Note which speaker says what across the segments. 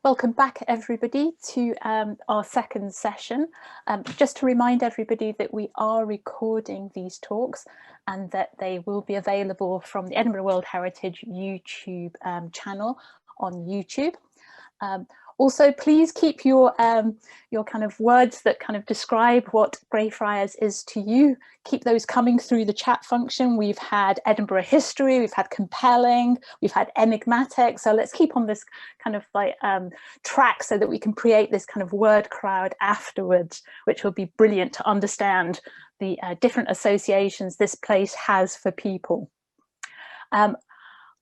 Speaker 1: Welcome back, everybody, to our second session. Just to remind everybody that we are recording these talks and that they will be available from the Edinburgh World Heritage YouTube channel on YouTube. Also, please keep your kind of words that kind of describe what Greyfriars is to you. Keep those coming through the chat function. We've had Edinburgh history, we've had compelling, we've had enigmatic. So let's keep on this kind of like track so that we can create this kind of word crowd afterwards, which will be brilliant to understand the different associations this place has for people.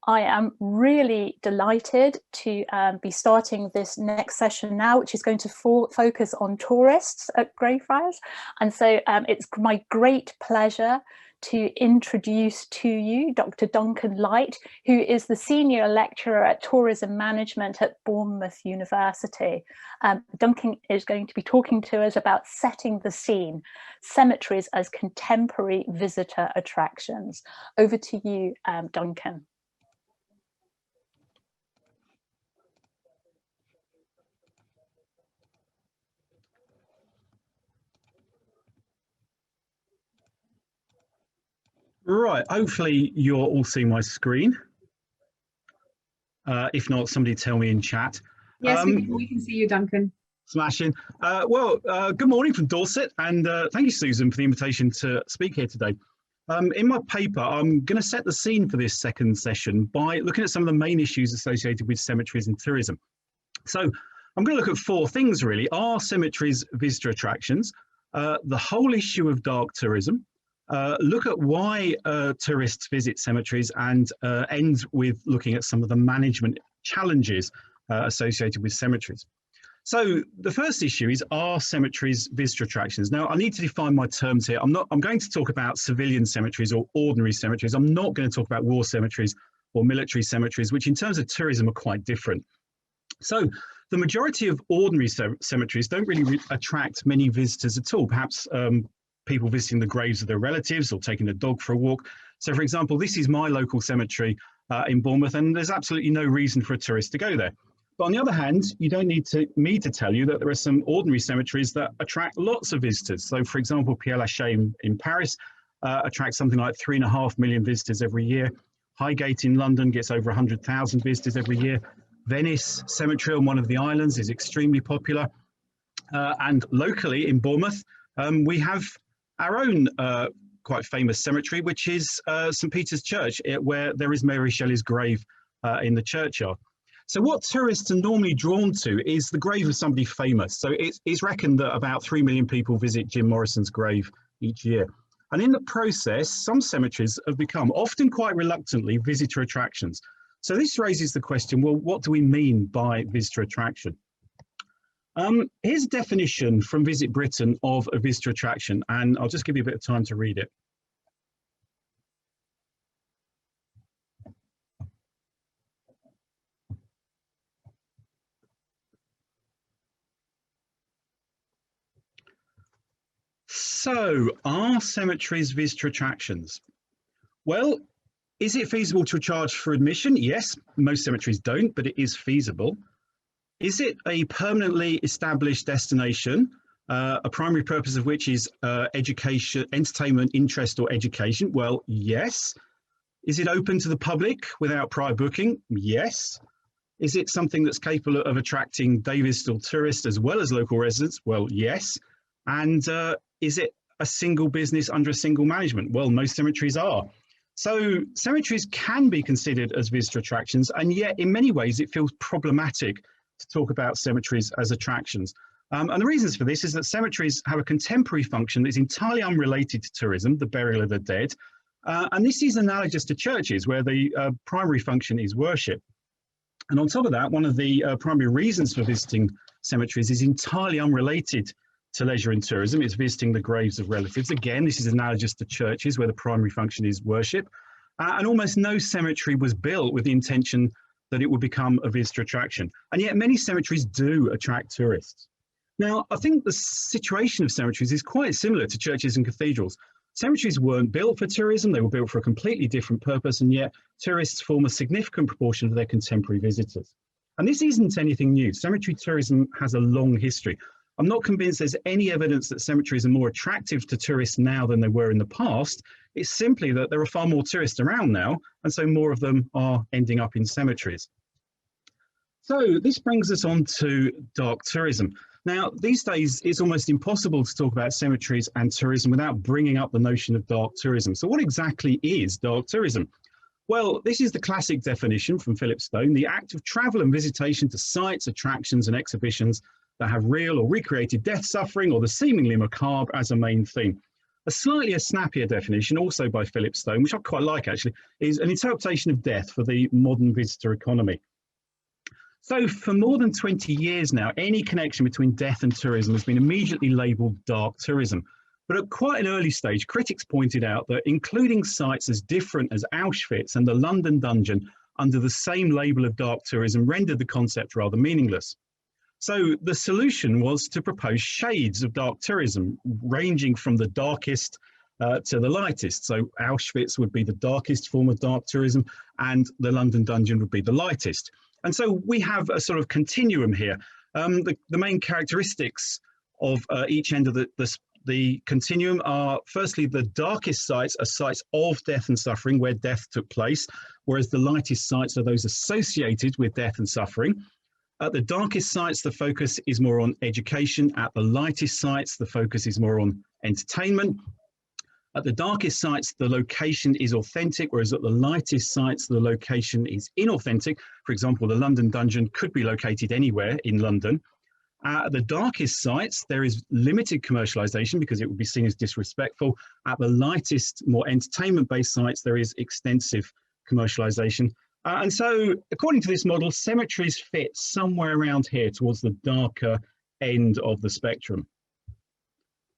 Speaker 1: I am really delighted to be starting this next session now, which is going to focus on tourists at Greyfriars. And so it's my great pleasure to introduce to you Dr. Duncan Light, who is the Senior Lecturer at Tourism Management at Bournemouth University. Duncan is going to be talking to us about setting the scene, cemeteries as contemporary visitor attractions. Over to you, Duncan.
Speaker 2: Right, hopefully you're all seeing my screen. If not, somebody tell me in chat.
Speaker 3: Yes, we can see you, Duncan.
Speaker 2: Smashing. Good morning from Dorset, and thank you, Susan, for the invitation to speak here today. In my paper, I'm going to set the scene for this second session by looking at some of the main issues associated with cemeteries and tourism. So I'm going to look at four things, really. Are cemeteries visitor attractions? The whole issue of dark tourism. Look at why tourists visit cemeteries, and end with looking at some of the management challenges associated with cemeteries. So the first issue is, are cemeteries visitor attractions? Now, I need to define my terms here. I'm going to talk about civilian cemeteries or ordinary cemeteries. I'm not going to talk about war cemeteries or military cemeteries, which in terms of tourism are quite different. So the majority of ordinary cemeteries don't really attract many visitors at all. Perhaps people visiting the graves of their relatives or taking a dog for a walk. So, for example, this is my local cemetery in Bournemouth, and there's absolutely no reason for a tourist to go there. But on the other hand, you don't need me to tell you that there are some ordinary cemeteries that attract lots of visitors. So, for example, Père Lachaise in Paris attracts something like 3.5 million visitors every year. Highgate in London gets over 100,000 visitors every year. Venice Cemetery on one of the islands is extremely popular. And locally in Bournemouth, we have our own quite famous cemetery, which is St. Peter's Church, where there is Mary Shelley's grave in the churchyard. So what tourists are normally drawn to is the grave of somebody famous. So it's reckoned that about 3 million people visit Jim Morrison's grave each year. And in the process, some cemeteries have become, often quite reluctantly, visitor attractions. So this raises the question, well, what do we mean by visitor attraction? Here's a definition from Visit Britain of a visitor attraction, and I'll just give you a bit of time to read it. So, are cemeteries visitor attractions? Well, is it feasible to charge for admission? Yes, most cemeteries don't, but it is feasible. Is it a permanently established destination, a primary purpose of which is education, entertainment, interest, or education? Well, yes. Is it open to the public without prior booking? Yes. Is it something that's capable of attracting day visitors or tourists as well as local residents? Well, yes. And is it a single business under a single management? Well, most cemeteries are. So cemeteries can be considered as visitor attractions, and yet in many ways it feels problematic to talk about cemeteries as attractions. And the reasons for this is that cemeteries have a contemporary function that is entirely unrelated to tourism, the burial of the dead. And this is analogous to churches, where the primary function is worship. And on top of that, one of the primary reasons for visiting cemeteries is entirely unrelated to leisure and tourism. It's visiting the graves of relatives. Again, this is analogous to churches, where the primary function is worship. And almost no cemetery was built with the intention that it would become a visitor attraction. And yet many cemeteries do attract tourists. Now, I think the situation of cemeteries is quite similar to churches and cathedrals. Cemeteries weren't built for tourism, they were built for a completely different purpose, and yet tourists form a significant proportion of their contemporary visitors. And this isn't anything new. Cemetery tourism has a long history. I'm not convinced there's any evidence that cemeteries are more attractive to tourists now than they were in the past. It's simply that there are far more tourists around now, and so more of them are ending up in cemeteries. So this brings us on to dark tourism. Now, these days, it's almost impossible to talk about cemeteries and tourism without bringing up the notion of dark tourism. So what exactly is dark tourism? Well, this is the classic definition from Philip Stone: the act of travel and visitation to sites, attractions and exhibitions that have real or recreated death, suffering, or the seemingly macabre as a main theme. A slightly snappier definition, also by Philip Stone, which I quite like actually, is an interpretation of death for the modern visitor economy. So for more than 20 years now, any connection between death and tourism has been immediately labelled dark tourism. But at quite an early stage, critics pointed out that including sites as different as Auschwitz and the London Dungeon under the same label of dark tourism rendered the concept rather meaningless. So the solution was to propose shades of dark tourism, ranging from the darkest to the lightest. So Auschwitz would be the darkest form of dark tourism, and the London Dungeon would be the lightest. And so we have a sort of continuum here. The main characteristics of each end of the continuum are, firstly, the darkest sites are sites of death and suffering, where death took place, whereas the lightest sites are those associated with death and suffering. At the darkest sites, the focus is more on education. At the lightest sites, the focus is more on entertainment. At the darkest sites, the location is authentic, whereas at the lightest sites, the location is inauthentic. For example, the London Dungeon could be located anywhere in London. At the darkest sites, there is limited commercialization because it would be seen as disrespectful. At the lightest, more entertainment-based sites, there is extensive commercialization. And so, according to this model, cemeteries fit somewhere around here towards the darker end of the spectrum.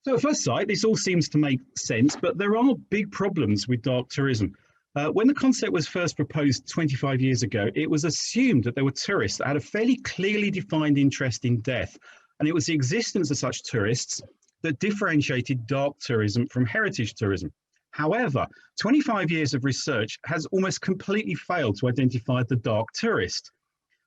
Speaker 2: So at first sight, this all seems to make sense, but there are big problems with dark tourism. When the concept was first proposed 25 years ago, it was assumed that there were tourists that had a fairly clearly defined interest in death. And it was the existence of such tourists that differentiated dark tourism from heritage tourism. However, 25 years of research has almost completely failed to identify the dark tourist.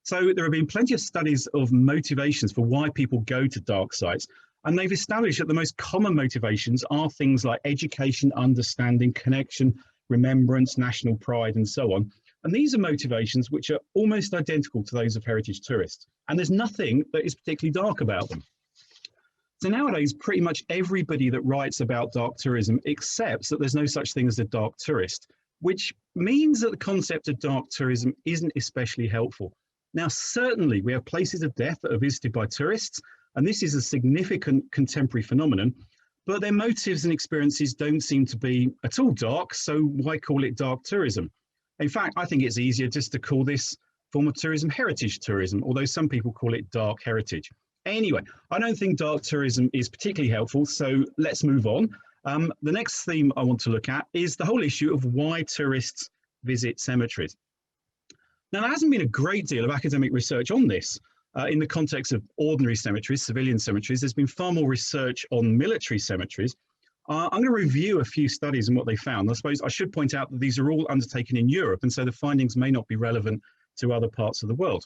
Speaker 2: So there have been plenty of studies of motivations for why people go to dark sites, and they've established that the most common motivations are things like education, understanding, connection, remembrance, national pride, and so on. And these are motivations which are almost identical to those of heritage tourists, and there's nothing that is particularly dark about them. So nowadays, pretty much everybody that writes about dark tourism accepts that there's no such thing as a dark tourist, which means that the concept of dark tourism isn't especially helpful. Now, certainly we have places of death that are visited by tourists, and this is a significant contemporary phenomenon, but their motives and experiences don't seem to be at all dark, so why call it dark tourism? In fact, I think it's easier just to call this form of tourism heritage tourism, although some people call it dark heritage. Anyway, I don't think dark tourism is particularly helpful, so let's move on. The next theme I want to look at is the whole issue of why tourists visit cemeteries. Now, there hasn't been a great deal of academic research on this. In the context of ordinary cemeteries, civilian cemeteries, there's been far more research on military cemeteries. I'm going to review a few studies and what they found. I suppose I should point out that these are all undertaken in Europe, and so the findings may not be relevant to other parts of the world.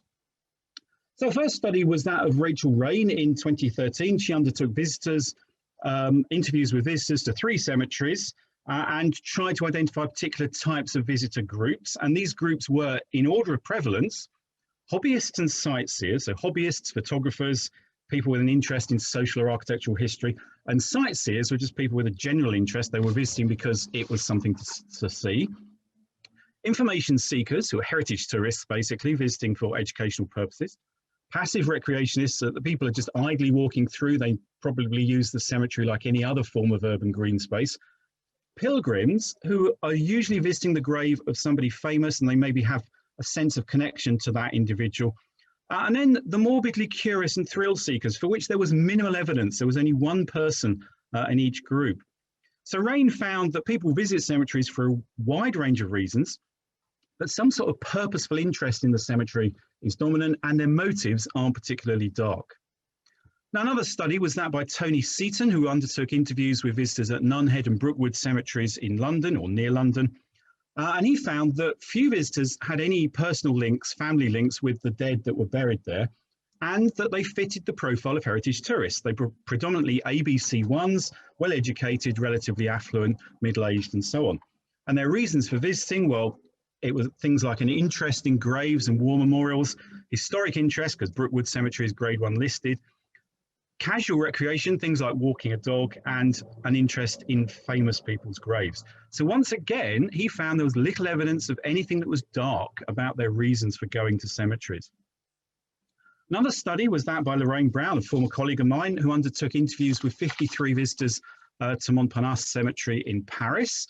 Speaker 2: So the first study was that of Rachel Rain in 2013. She undertook interviews with visitors to 3 cemeteries and tried to identify particular types of visitor groups. And these groups were, in order of prevalence, hobbyists and sightseers. So hobbyists, photographers, people with an interest in social or architectural history, and sightseers were just people with a general interest. They were visiting because it was something to see. Information seekers, who are heritage tourists, basically visiting for educational purposes. Passive recreationists, the people are just idly walking through. They probably use the cemetery like any other form of urban green space. Pilgrims, who are usually visiting the grave of somebody famous, and they maybe have a sense of connection to that individual. And then the morbidly curious and thrill seekers, for which there was minimal evidence. There was only one person in each group. So Rain found that people visit cemeteries for a wide range of reasons, but some sort of purposeful interest in the cemetery is dominant, and their motives aren't particularly dark. Now, another study was that by Tony Seaton, who undertook interviews with visitors at Nunhead and Brookwood cemeteries in London or near London. And he found that few visitors had any personal links, family links with the dead that were buried there, and that they fitted the profile of heritage tourists. They were predominantly ABC1s, well-educated, relatively affluent, middle-aged, and so on. And their reasons for visiting, well, it was things like an interest in graves and war memorials, historic interest, because Brookwood Cemetery is Grade 1 listed, casual recreation, things like walking a dog, and an interest in famous people's graves. So once again, he found there was little evidence of anything that was dark about their reasons for going to cemeteries. Another study was that by Lorraine Brown, a former colleague of mine, who undertook interviews with 53 visitors to Montparnasse Cemetery in Paris.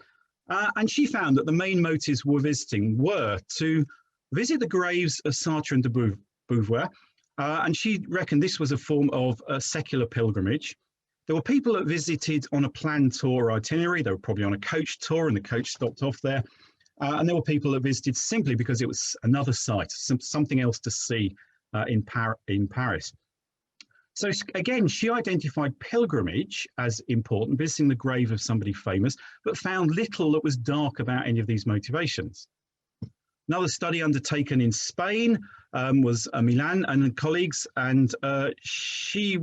Speaker 2: And she found that the main motives for visiting were to visit the graves of Sartre and de Beauvoir, and she reckoned this was a form of a secular pilgrimage. There were people that visited on a planned tour or itinerary. They were probably on a coach tour and the coach stopped off there. And there were people that visited simply because it was another site, something else to see in Paris. So again, she identified pilgrimage as important, visiting the grave of somebody famous, but found little that was dark about any of these motivations. Another study undertaken in Spain was Milan and colleagues, and she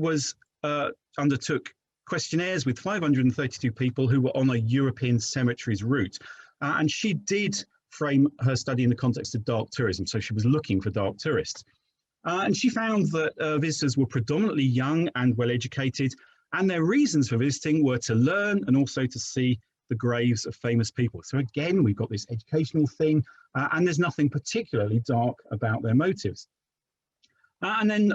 Speaker 2: undertook questionnaires with 532 people who were on a European cemeteries route. And she did frame her study in the context of dark tourism, so she was looking for dark tourists. And she found that visitors were predominantly young and well-educated, and their reasons for visiting were to learn and also to see the graves of famous people. So again, we've got this educational thing, and there's nothing particularly dark about their motives. And then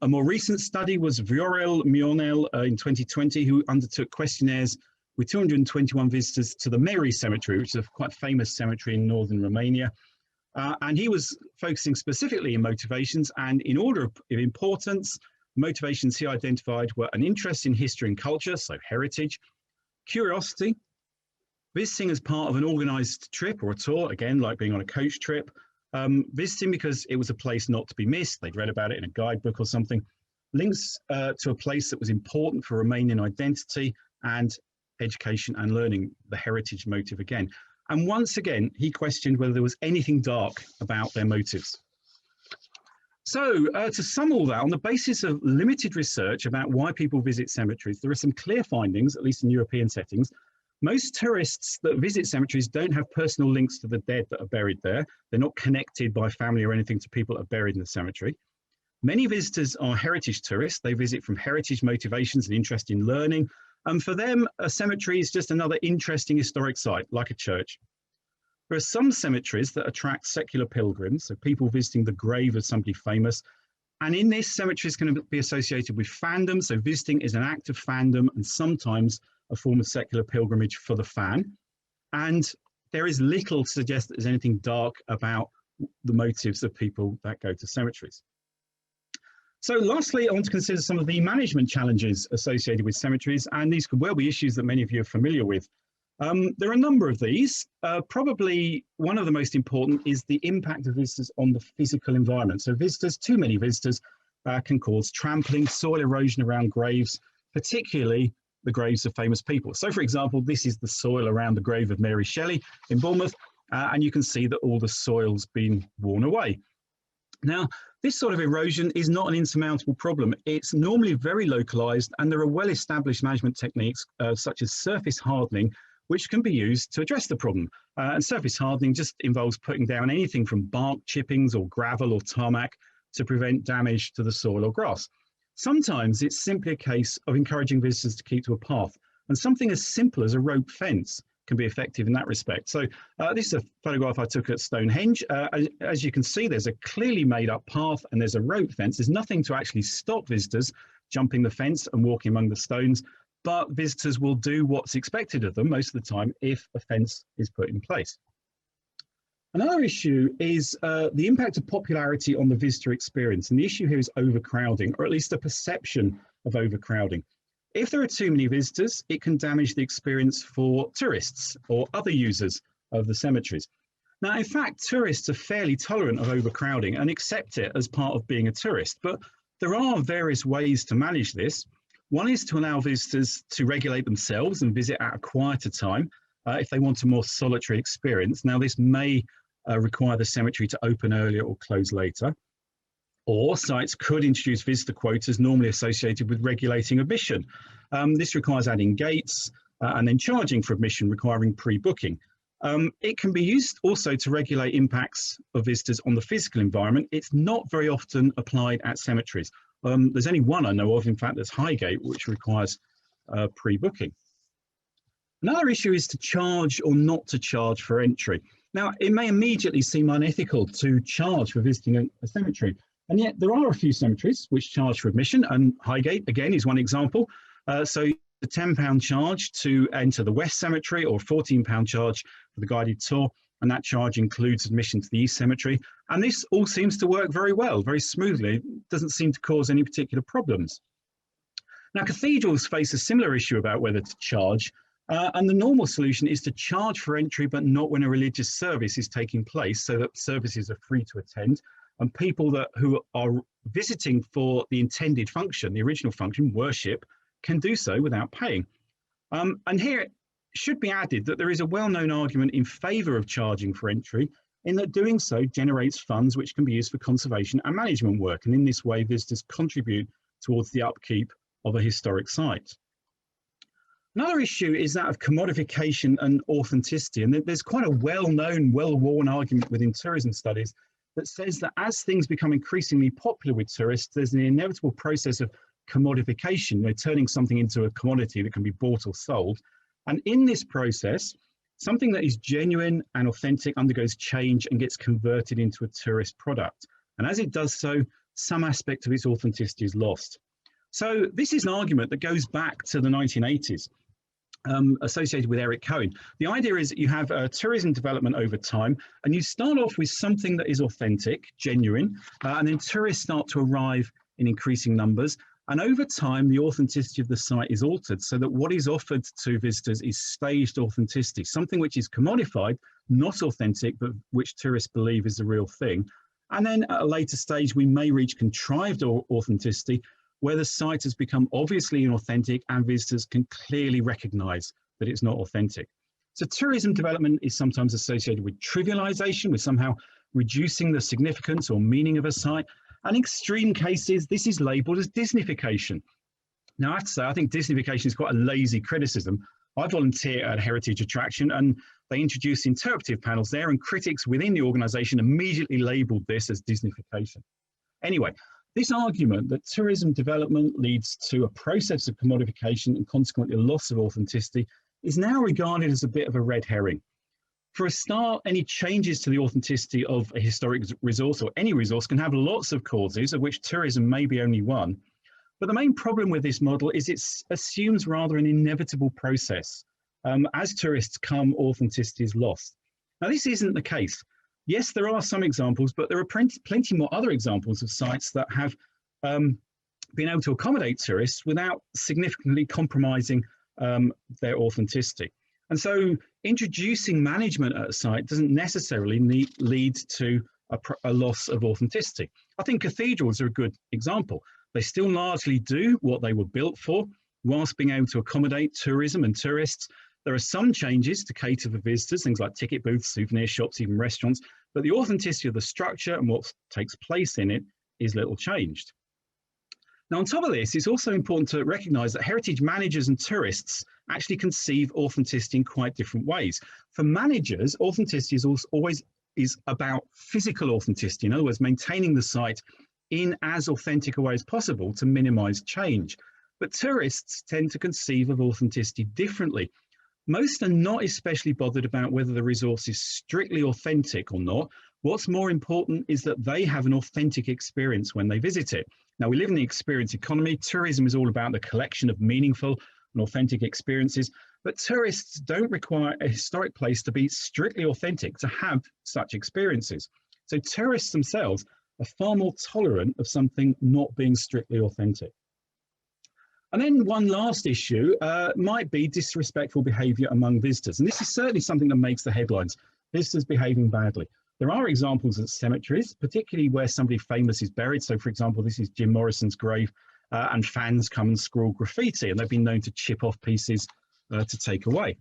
Speaker 2: a more recent study was Viorel Mionel in 2020, who undertook questionnaires with 221 visitors to the Meri Cemetery, which is a quite famous cemetery in northern Romania. And he was focusing specifically in motivations, and in order of importance, motivations he identified were an interest in history and culture, so heritage, curiosity, visiting as part of an organized trip or a tour, again, like being on a coach trip, visiting because it was a place not to be missed, they'd read about it in a guidebook or something, links to a place that was important for Romanian identity, and education and learning, the heritage motive again. And once again, he questioned whether there was anything dark about their motives. So to sum all that, on the basis of limited research about why people visit cemeteries, there are some clear findings, at least in European settings. Most tourists that visit cemeteries don't have personal links to the dead that are buried there. They're not connected by family or anything to people that are buried in the cemetery. Many visitors are heritage tourists. They visit from heritage motivations and interest in learning. And for them, a cemetery is just another interesting historic site, like a church. There are some cemeteries that attract secular pilgrims, so people visiting the grave of somebody famous. And in this, cemeteries can be associated with fandom. So visiting is an act of fandom and sometimes a form of secular pilgrimage for the fan. And there is little to suggest that there's anything dark about the motives of people that go to cemeteries. So lastly, I want to consider some of the management challenges associated with cemeteries, and these could well be issues that many of you are familiar with. There are a number of these. Probably one of the most important is the impact of visitors on the physical environment. So visitors, too many visitors, can cause trampling, soil erosion around graves, particularly the graves of famous people. So for example, this is the soil around the grave of Mary Shelley in Bournemouth, and you can see that all the soil's been worn away. Now, this sort of erosion is not an insurmountable problem. It's normally very localized, and there are well-established management techniques such as surface hardening, which can be used to address the problem. And surface hardening just involves putting down anything from bark chippings or gravel or tarmac to prevent damage to the soil or grass. Sometimes it's simply a case of encouraging visitors to keep to a path, and something as simple as a rope fence can be effective in that respect. So this is a photograph I took at Stonehenge. As you can see, there's a clearly made up path and there's a rope fence. There's nothing to actually stop visitors jumping the fence and walking among the stones, but visitors will do what's expected of them most of the time if a fence is put in place. Another issue is the impact of popularity on the visitor experience. And the issue here is overcrowding, or at least a perception of overcrowding. If there are too many visitors, it can damage the experience for tourists or other users of the cemeteries. Now, in fact, tourists are fairly tolerant of overcrowding and accept it as part of being a tourist, but there are various ways to manage this. One is to allow visitors to regulate themselves and visit at a quieter time. if they want a more solitary experience. Now, this may require the cemetery to open earlier or close later. Or sites could introduce visitor quotas normally associated with regulating admission. This requires adding gates and then charging for admission, requiring pre-booking. It can be used also to regulate impacts of visitors on the physical environment. It's not very often applied at cemeteries. There's only one I know of, in fact, that's Highgate, which requires pre-booking. Another issue is to charge or not to charge for entry. Now, it may immediately seem unethical to charge for visiting a cemetery, and yet there are a few cemeteries which charge for admission, and Highgate, again, is one example. So the £10 charge to enter the West Cemetery, or £14 charge for the guided tour, and that charge includes admission to the East Cemetery. And this all seems to work very well, very smoothly. It doesn't seem to cause any particular problems. Now, cathedrals face a similar issue about whether to charge, and the normal solution is to charge for entry, but not when a religious service is taking place, so that services are free to attend, and people who are visiting for the intended function, the original function, worship, can do so without paying. And here it should be added that there is a well-known argument in favour of charging for entry, in that doing so generates funds which can be used for conservation and management work, and in this way visitors contribute towards the upkeep of a historic site. Another issue is that of commodification and authenticity, and there's quite a well-known, well-worn argument within tourism studies that says that as things become increasingly popular with tourists, there's an inevitable process of commodification, turning something into a commodity that can be bought or sold. And in this process, something that is genuine and authentic undergoes change and gets converted into a tourist product. And as it does so, some aspect of its authenticity is lost. So this is an argument that goes back to the 1980s. Associated with Eric Cohen. The idea is that you have tourism development over time, and you start off with something that is authentic, genuine, and then tourists start to arrive in increasing numbers. And over time, the authenticity of the site is altered so that what is offered to visitors is staged authenticity, something which is commodified, not authentic, but which tourists believe is the real thing. And then at a later stage, we may reach contrived authenticity, where the site has become obviously inauthentic and visitors can clearly recognize that it's not authentic. So tourism development is sometimes associated with trivialization, with somehow reducing the significance or meaning of a site. And in extreme cases, this is labeled as Disneyfication. Now, I have to say, I think Disneyfication is quite a lazy criticism. I volunteer at a heritage attraction, and they introduced interpretive panels there, and critics within the organization immediately labeled this as Disneyfication. Anyway, this argument that tourism development leads to a process of commodification and consequently a loss of authenticity is now regarded as a bit of a red herring. For a start, any changes to the authenticity of a historic resource or any resource can have lots of causes, of which tourism may be only one. But the main problem with this model is it assumes rather an inevitable process. As tourists come, authenticity is lost. Now, this isn't the case. Yes, there are some examples, but there are plenty more other examples of sites that have been able to accommodate tourists without significantly compromising their authenticity. And so introducing management at a site doesn't necessarily lead to a loss of authenticity. I think cathedrals are a good example. They still largely do what they were built for, whilst being able to accommodate tourism and tourists. There are some changes to cater for visitors, things like ticket booths, souvenir shops, even restaurants, but the authenticity of the structure and what takes place in it is little changed. Now, on top of this, it's also important to recognise that heritage managers and tourists actually conceive authenticity in quite different ways. For managers, authenticity is always about physical authenticity. In other words, maintaining the site in as authentic a way as possible to minimise change. But tourists tend to conceive of authenticity differently. Most are not especially bothered about whether the resource is strictly authentic or not. What's more important is that they have an authentic experience when they visit it. Now, we live in the experience economy. Tourism is all about the collection of meaningful and authentic experiences, but tourists don't require a historic place to be strictly authentic to have such experiences. So tourists themselves are far more tolerant of something not being strictly authentic. And then one last issue might be disrespectful behaviour among visitors. And this is certainly something that makes the headlines, visitors behaving badly. There are examples at cemeteries, particularly where somebody famous is buried. So, for example, this is Jim Morrison's grave, and fans come and scrawl graffiti, and they've been known to chip off pieces to take away.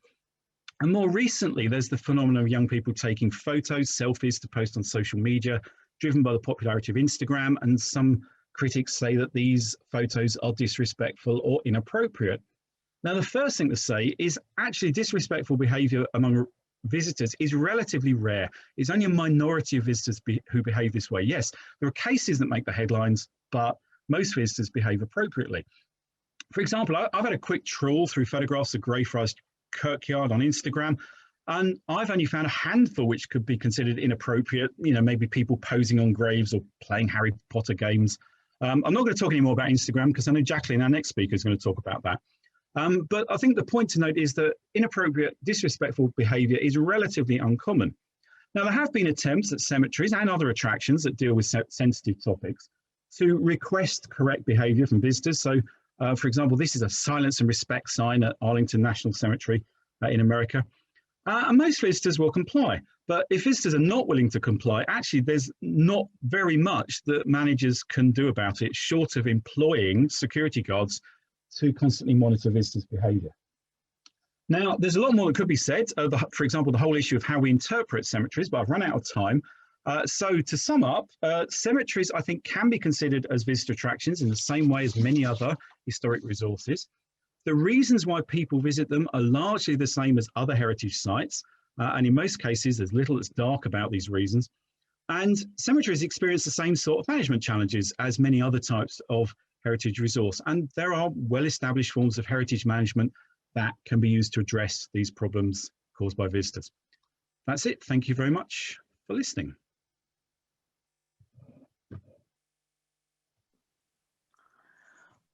Speaker 2: And more recently, there's the phenomenon of young people taking photos, selfies to post on social media, driven by the popularity of Instagram. And some critics say that these photos are disrespectful or inappropriate. Now, the first thing to say is actually disrespectful behaviour among visitors is relatively rare. It's only a minority of visitors who behave this way. Yes, there are cases that make the headlines, but most visitors behave appropriately. For example, I've had a quick trawl through photographs of Greyfriars Kirkyard on Instagram, and I've only found a handful which could be considered inappropriate, you know, maybe people posing on graves or playing Harry Potter games. I'm not going to talk any more about Instagram because I know Jacqueline, our next speaker, is going to talk about that. But I think the point to note is that inappropriate, disrespectful behaviour is relatively uncommon. Now, there have been attempts at cemeteries and other attractions that deal with sensitive topics to request correct behaviour from visitors. So, for example, this is a silence and respect sign at Arlington National Cemetery in America. And most visitors will comply. But if visitors are not willing to comply, actually, there's not very much that managers can do about it, short of employing security guards to constantly monitor visitors' behaviour. Now, there's a lot more that could be said. For example, the whole issue of how we interpret cemeteries, but I've run out of time. So to sum up, cemeteries, I think, can be considered as visitor attractions in the same way as many other historic resources. The reasons why people visit them are largely the same as other heritage sites. And in most cases, there's little that's dark about these reasons. And cemeteries experience the same sort of management challenges as many other types of heritage resource. And there are well-established forms of heritage management that can be used to address these problems caused by visitors. That's it. Thank you very much for listening.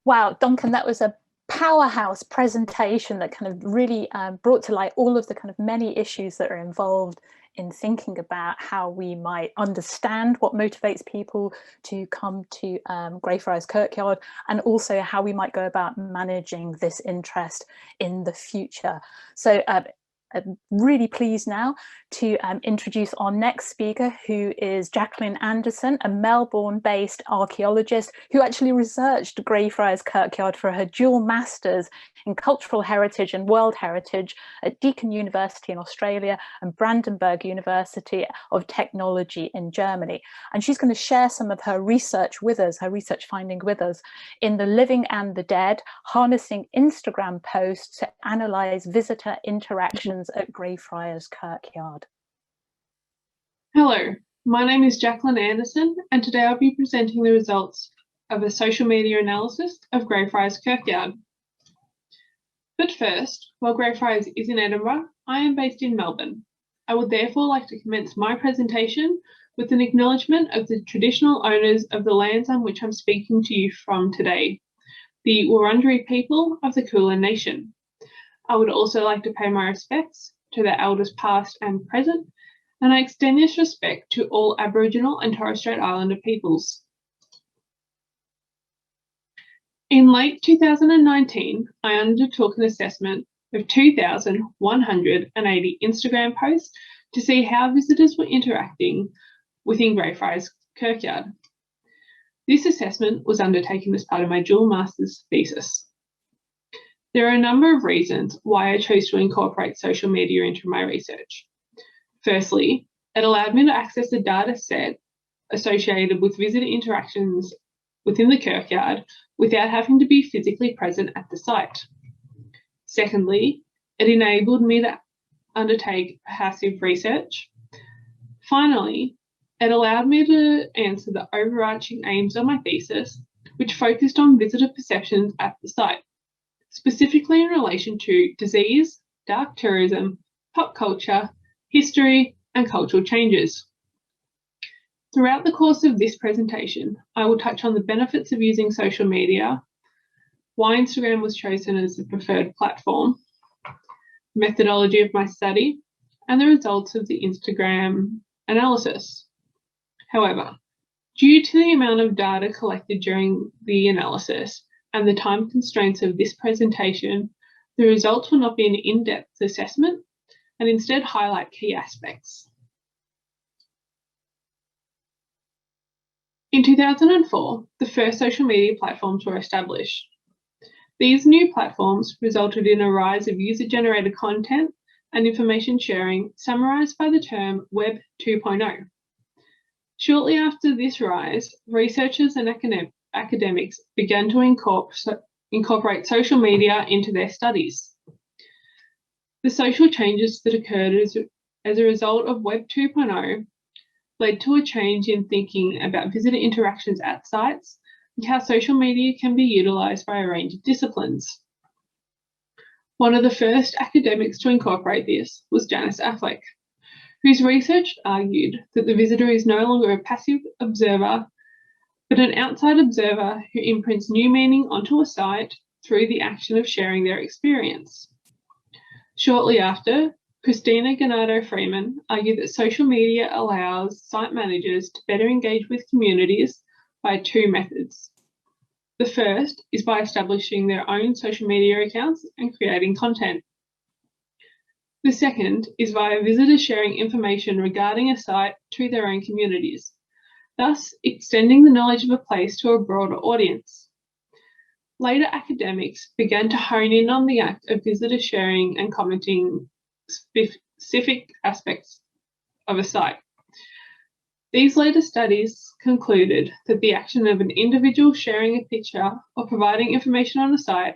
Speaker 1: Wow, Duncan, that was a powerhouse presentation that kind of really brought to light all of the kind of many issues that are involved in thinking about how we might understand what motivates people to come to Greyfriars Kirkyard, and also how we might go about managing this interest in the future. So I'm really pleased now to introduce our next speaker, who is Jacqueline Anderson, a Melbourne-based archaeologist who actually researched Greyfriars Kirkyard for her dual masters in cultural heritage and world heritage at Deakin University in Australia and Brandenburg University of Technology in Germany. And she's going to share some of her research with us, her research finding with us, in The Living and the Dead, harnessing Instagram posts to analyse visitor interactions at Greyfriars Kirkyard.
Speaker 3: Hello, my name is Jacqueline Anderson, and today I'll be presenting the results of a social media analysis of Greyfriars Kirkyard. But first, while Greyfriars is in Edinburgh, I am based in Melbourne. I would therefore like to commence my presentation with an acknowledgement of the traditional owners of the lands on which I'm speaking to you from today, the Wurundjeri people of the Kulin Nation. I would also like to pay my respects to the elders past and present, and I extend this respect to all Aboriginal and Torres Strait Islander peoples. In late 2019, I undertook an assessment of 2,180 Instagram posts to see how visitors were interacting within Greyfriars Kirkyard. This assessment was undertaken as part of my dual master's thesis. There are a number of reasons why I chose to incorporate social media into my research. Firstly, it allowed me to access a data set associated with visitor interactions within the Kirkyard without having to be physically present at the site. Secondly, it enabled me to undertake passive research. Finally, it allowed me to answer the overarching aims of my thesis, which focused on visitor perceptions at the site, specifically in relation to disease, dark tourism, pop culture, history, and cultural changes. Throughout the course of this presentation, I will touch on the benefits of using social media, why Instagram was chosen as the preferred platform, methodology of my study, and the results of the Instagram analysis. However, due to the amount of data collected during the analysis and the time constraints of this presentation, the results will not be an in-depth assessment and instead highlight key aspects. In 2004, the first social media platforms were established. These new platforms resulted in a rise of user-generated content and information sharing, summarised by the term Web 2.0. Shortly after this rise, researchers and academics began to incorporate social media into their studies. The social changes that occurred as a result of Web 2.0 led to a change in thinking about visitor interactions at sites and how social media can be utilised by a range of disciplines. One of the first academics to incorporate this was Janice Affleck, whose research argued that the visitor is no longer a passive observer, but an outside observer who imprints new meaning onto a site through the action of sharing their experience. Shortly after, Christina Ganado-Freeman argued that social media allows site managers to better engage with communities by two methods. The first is by establishing their own social media accounts and creating content. The second is via visitors sharing information regarding a site to their own communities, thus extending the knowledge of a place to a broader audience. Later academics began to hone in on the act of visitor sharing and commenting specific aspects of a site. These later studies concluded that the action of an individual sharing a picture or providing information on a site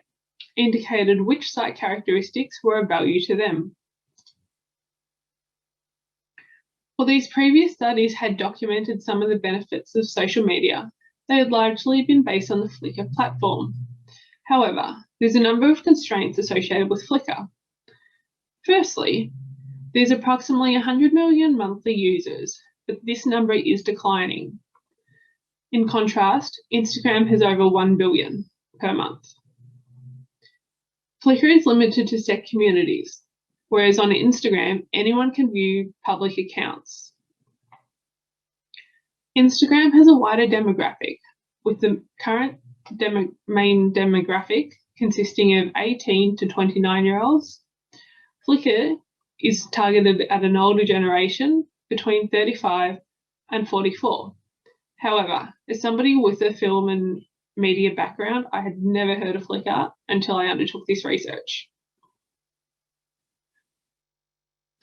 Speaker 3: indicated which site characteristics were of value to them. While these previous studies had documented some of the benefits of social media, they had largely been based on the Flickr platform. However, there's a number of constraints associated with Flickr. Firstly, there's approximately 100 million monthly users, but this number is declining. In contrast, Instagram has over 1 billion per month. Flickr is limited to set communities, whereas on Instagram, anyone can view public accounts. Instagram has a wider demographic, with the current main demographic consisting of 18 to 29-year-olds. Flickr is targeted at an older generation between 35 and 44. However, as somebody with a film and media background, I had never heard of Flickr until I undertook this research.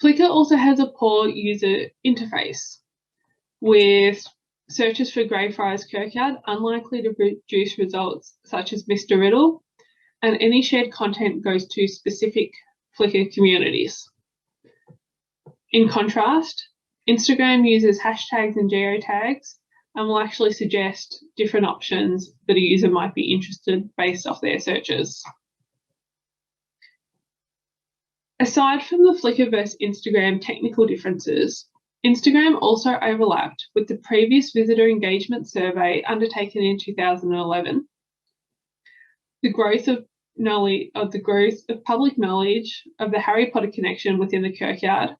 Speaker 3: Flickr also has a poor user interface, with searches for Greyfriars Kirkyard unlikely to produce results such as Mr. Riddle, and any shared content goes to specific Flickr communities. In contrast, Instagram uses hashtags and geotags and will actually suggest different options that a user might be interested based off their searches. Aside from the Flickr versus Instagram technical differences, Instagram also overlapped with the previous visitor engagement survey undertaken in 2011. The growth of public knowledge of the Harry Potter connection within the Kirkyard,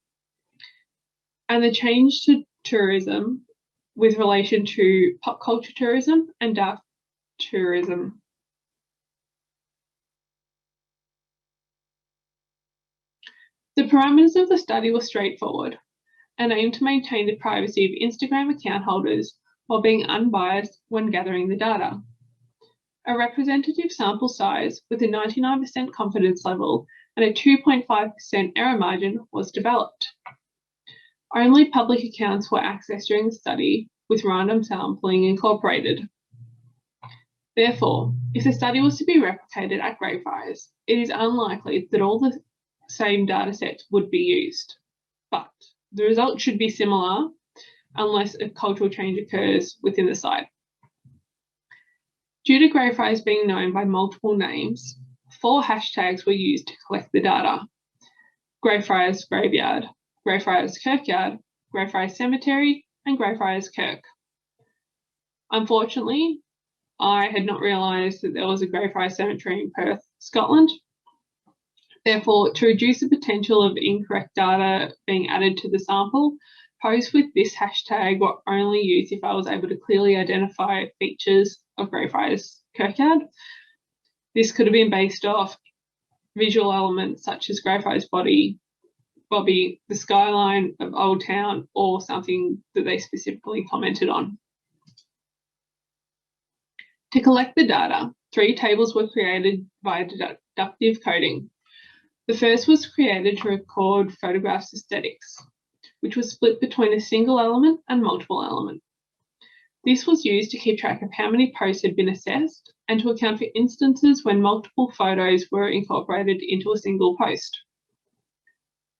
Speaker 3: and the change to tourism with relation to pop culture tourism and dark tourism. The parameters of the study were straightforward and aimed to maintain the privacy of Instagram account holders while being unbiased when gathering the data. A representative sample size with a 99% confidence level and a 2.5% error margin was developed. Only public accounts were accessed during the study, with random sampling incorporated. Therefore, if the study was to be replicated at Greyfriars, it is unlikely that all the same data sets would be used, but the result should be similar unless a cultural change occurs within the site. Due to Greyfriars being known by multiple names, 4 hashtags were used to collect the data: Greyfriars Graveyard, Greyfriars Kirkyard, Greyfriars Cemetery, and Greyfriars Kirk. Unfortunately, I had not realised that there was a Greyfriars Cemetery in Perth, Scotland. Therefore, to reduce the potential of incorrect data being added to the sample, posts with this hashtag were only used if I was able to clearly identify features of Greyfriars Kirkyard. This could have been based off visual elements such as Greyfriars Bobby, the skyline of Old Town, or something that they specifically commented on. To collect the data, 3 tables were created via deductive coding. The first was created to record photographs aesthetics, which was split between a single element and multiple element. This was used to keep track of how many posts had been assessed and to account for instances when multiple photos were incorporated into a single post.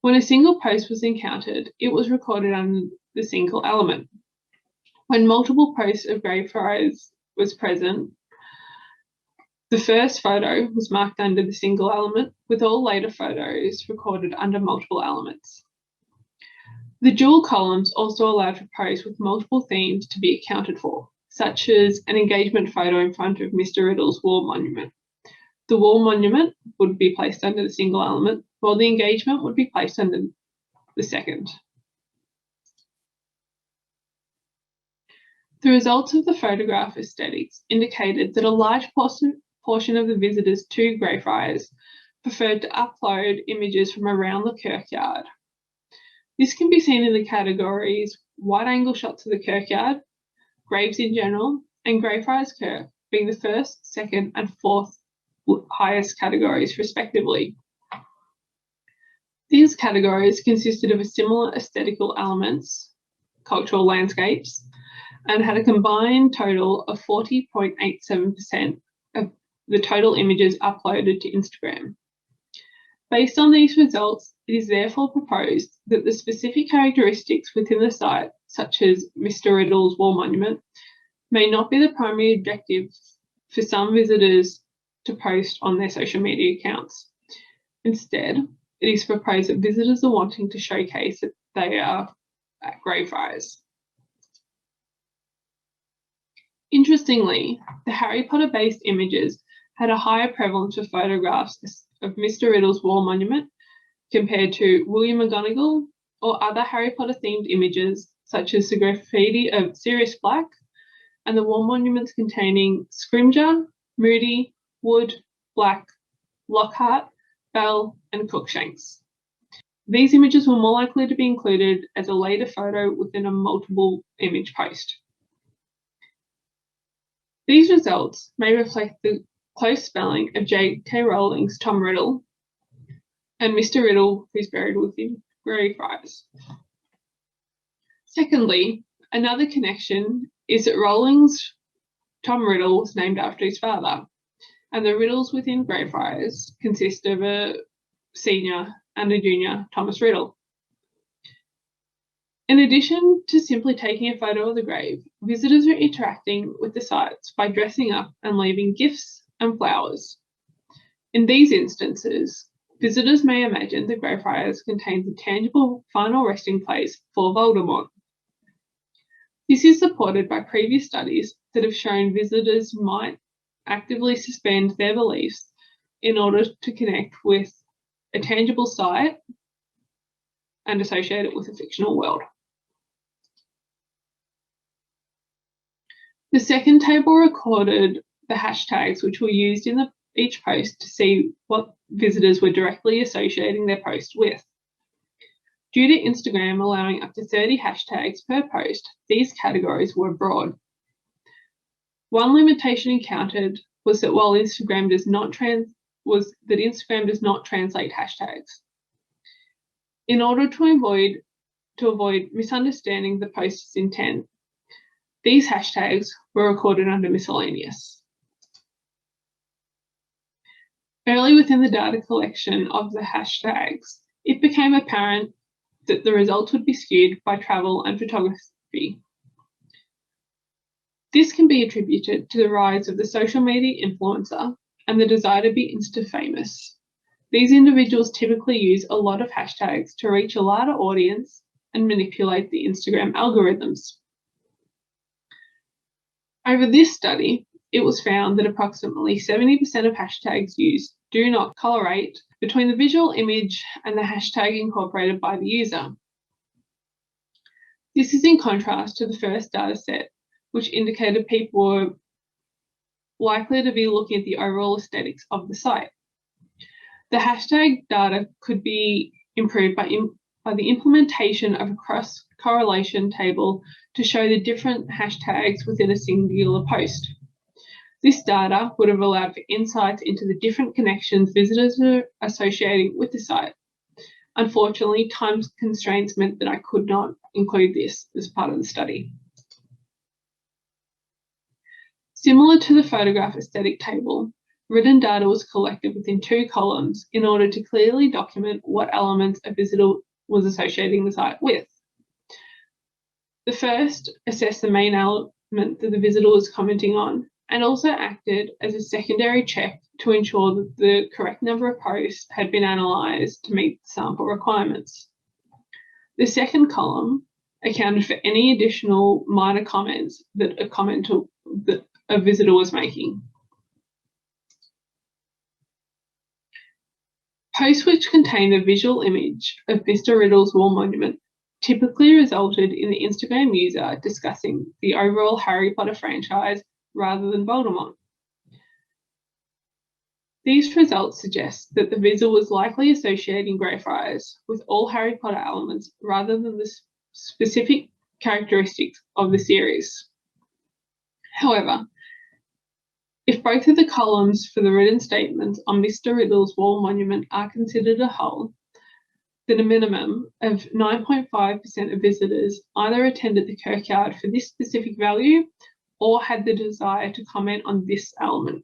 Speaker 3: When a single post was encountered, it was recorded under the single element. When multiple posts of Greyfriars was present, the first photo was marked under the single element, with all later photos recorded under multiple elements. The dual columns also allowed for posts with multiple themes to be accounted for, such as an engagement photo in front of Mr. Riddle's wall monument. The wall monument would be placed under the single element, while the engagement would be placed under the second. The results of the photograph aesthetics indicated that a large portion of the visitors to Greyfriars preferred to upload images from around the kirkyard. This can be seen in the categories wide-angle shots of the kirkyard, graves in general, and Greyfriars Kirk being the first, second, and fourth highest categories, respectively. These categories consisted of similar aesthetical elements, cultural landscapes, and had a combined total of 40.87% of the total images uploaded to Instagram. Based on these results, it is therefore proposed that the specific characteristics within the site, such as Mr. Riddle's wall monument, may not be the primary objective for some visitors to post on their social media accounts. Instead, it is proposed that visitors are wanting to showcase that they are at Greyfriars. Interestingly, the Harry Potter-based images had a higher prevalence of photographs of Mr. Riddle's wall monument compared to William McGonagall or other Harry Potter-themed images, such as the graffiti of Sirius Black and the wall monuments containing Scrimgeour, Moody, Wood, Black, Lockhart, Bell, and Cruikshanks. These images were more likely to be included as a later photo within a multiple image post. These results may reflect the close spelling of J.K. Rowling's Tom Riddle and Mr. Riddle, who's buried within Greyfriars. Secondly, another connection is that Rowling's Tom Riddle was named after his father, and the Riddles within Greyfriars consist of a senior and a junior Thomas Riddle. In addition to simply taking a photo of the grave, visitors are interacting with the sites by dressing up and leaving gifts and flowers. In these instances, visitors may imagine the Greyfriars contains a tangible final resting place for Voldemort. This is supported by previous studies that have shown visitors might actively suspend their beliefs in order to connect with a tangible site and associate it with a fictional world. The second table recorded the hashtags which were used in each post to see what visitors were directly associating their post with. Due to Instagram allowing up to 30 hashtags per post, these categories were broad. One limitation encountered was that while Instagram does not translate hashtags. In order to avoid misunderstanding the post's intent, these hashtags were recorded under miscellaneous. Early within the data collection of the hashtags, it became apparent that the results would be skewed by travel and photography. This can be attributed to the rise of the social media influencer and the desire to be Insta-famous. These individuals typically use a lot of hashtags to reach a larger audience and manipulate the Instagram algorithms. Over this study, it was found that approximately 70% of hashtags used do not correlate between the visual image and the hashtag incorporated by the user. This is in contrast to the first data set, which indicated people were likely to be looking at the overall aesthetics of the site. The hashtag data could be improved by the implementation of a cross-correlation table to show the different hashtags within a singular post. This data would have allowed for insights into the different connections visitors are associating with the site. Unfortunately, time constraints meant that I could not include this as part of the study. Similar to the photograph aesthetic table, written data was collected within 2 columns in order to clearly document what elements a visitor was associating the site with. The first assessed the main element that the visitor was commenting on, and also acted as a secondary check to ensure that the correct number of posts had been analysed to meet sample requirements. The second column accounted for any additional minor comments that a visitor was making. Posts which contained a visual image of Mr. Riddle's wall monument typically resulted in the Instagram user discussing the overall Harry Potter franchise rather than Voldemort. These results suggest that the visitor was likely associating Greyfriars with all Harry Potter elements rather than the specific characteristics of the series. However, if both of the columns for the written statements on Mr. Riddle's wall monument are considered a whole, then a minimum of 9.5% of visitors either attended the Kirkyard for this specific value or had the desire to comment on this element.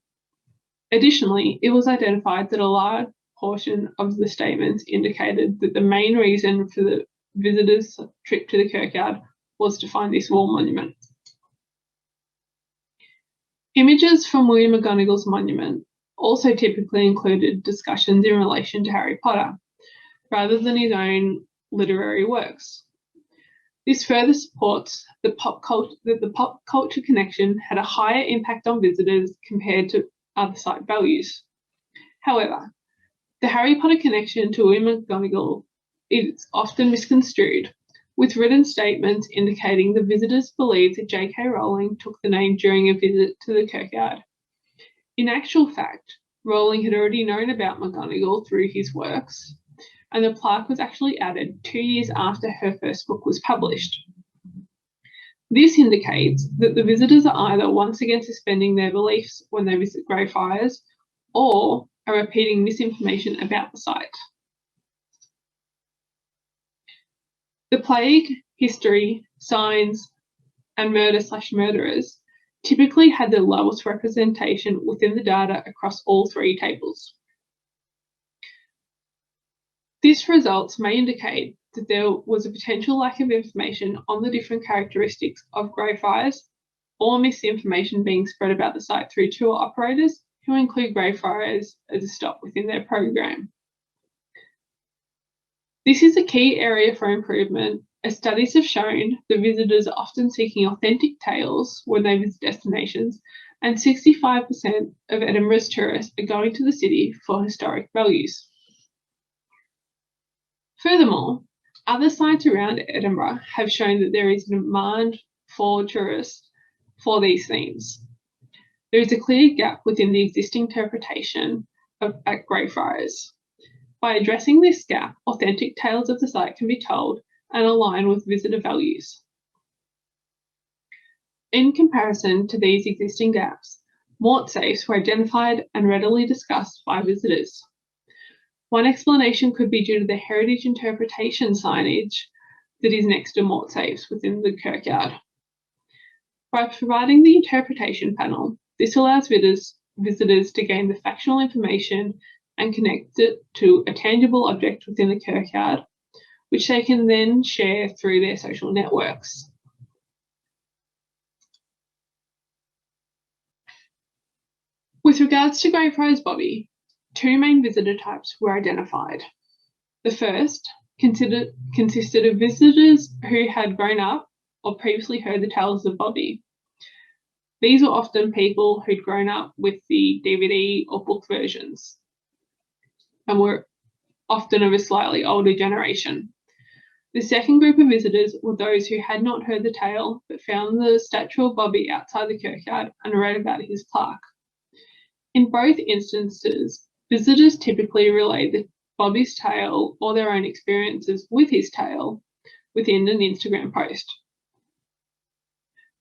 Speaker 3: Additionally, it was identified that a large portion of the statements indicated that the main reason for the visitors' trip to the Kirkyard was to find this wall monument. Images from William McGonagall's monument also typically included discussions in relation to Harry Potter, rather than his own literary works. This further supports that the pop culture connection had a higher impact on visitors compared to other site values. However, the Harry Potter connection to William McGonagall is often misconstrued, with written statements indicating the visitors believed that J.K. Rowling took the name during a visit to the Kirkyard. In actual fact, Rowling had already known about McGonagall through his works, and the plaque was actually added 2 years after her first book was published. This indicates that the visitors are either once again suspending their beliefs when they visit Greyfriars, or are repeating misinformation about the site. The plague, history, signs, and murder/murderers typically had the lowest representation within the data across all 3 tables. This results may indicate that there was a potential lack of information on the different characteristics of Greyfriars, or misinformation being spread about the site through tour operators who include Greyfriars as a stop within their program. This is a key area for improvement, as studies have shown that visitors are often seeking authentic tales when they visit destinations, and 65% of Edinburgh's tourists are going to the city for historic values. Furthermore, other sites around Edinburgh have shown that there is a demand for tourists for these themes. There is a clear gap within the existing interpretation at Greyfriars. By addressing this gap, authentic tales of the site can be told and align with visitor values. In comparison to these existing gaps, mort safes were identified and readily discussed by visitors. One explanation could be due to the heritage interpretation signage that is next to mort safes within the Kirkyard. By providing the interpretation panel, this allows visitors to gain the factual information and connect it to a tangible object within the Kirkyard, which they can then share through their social networks. With regards to Greyfriars Bobby, 2 main visitor types were identified. The first consisted of visitors who had grown up or previously heard the tales of Bobby. These were often people who'd grown up with the DVD or book versions and were often of a slightly older generation. The second group of visitors were those who had not heard the tale but found the statue of Bobby outside the Kirkyard and read about his plaque. In both instances, visitors typically relayed Bobby's tale or their own experiences with his tale within an Instagram post.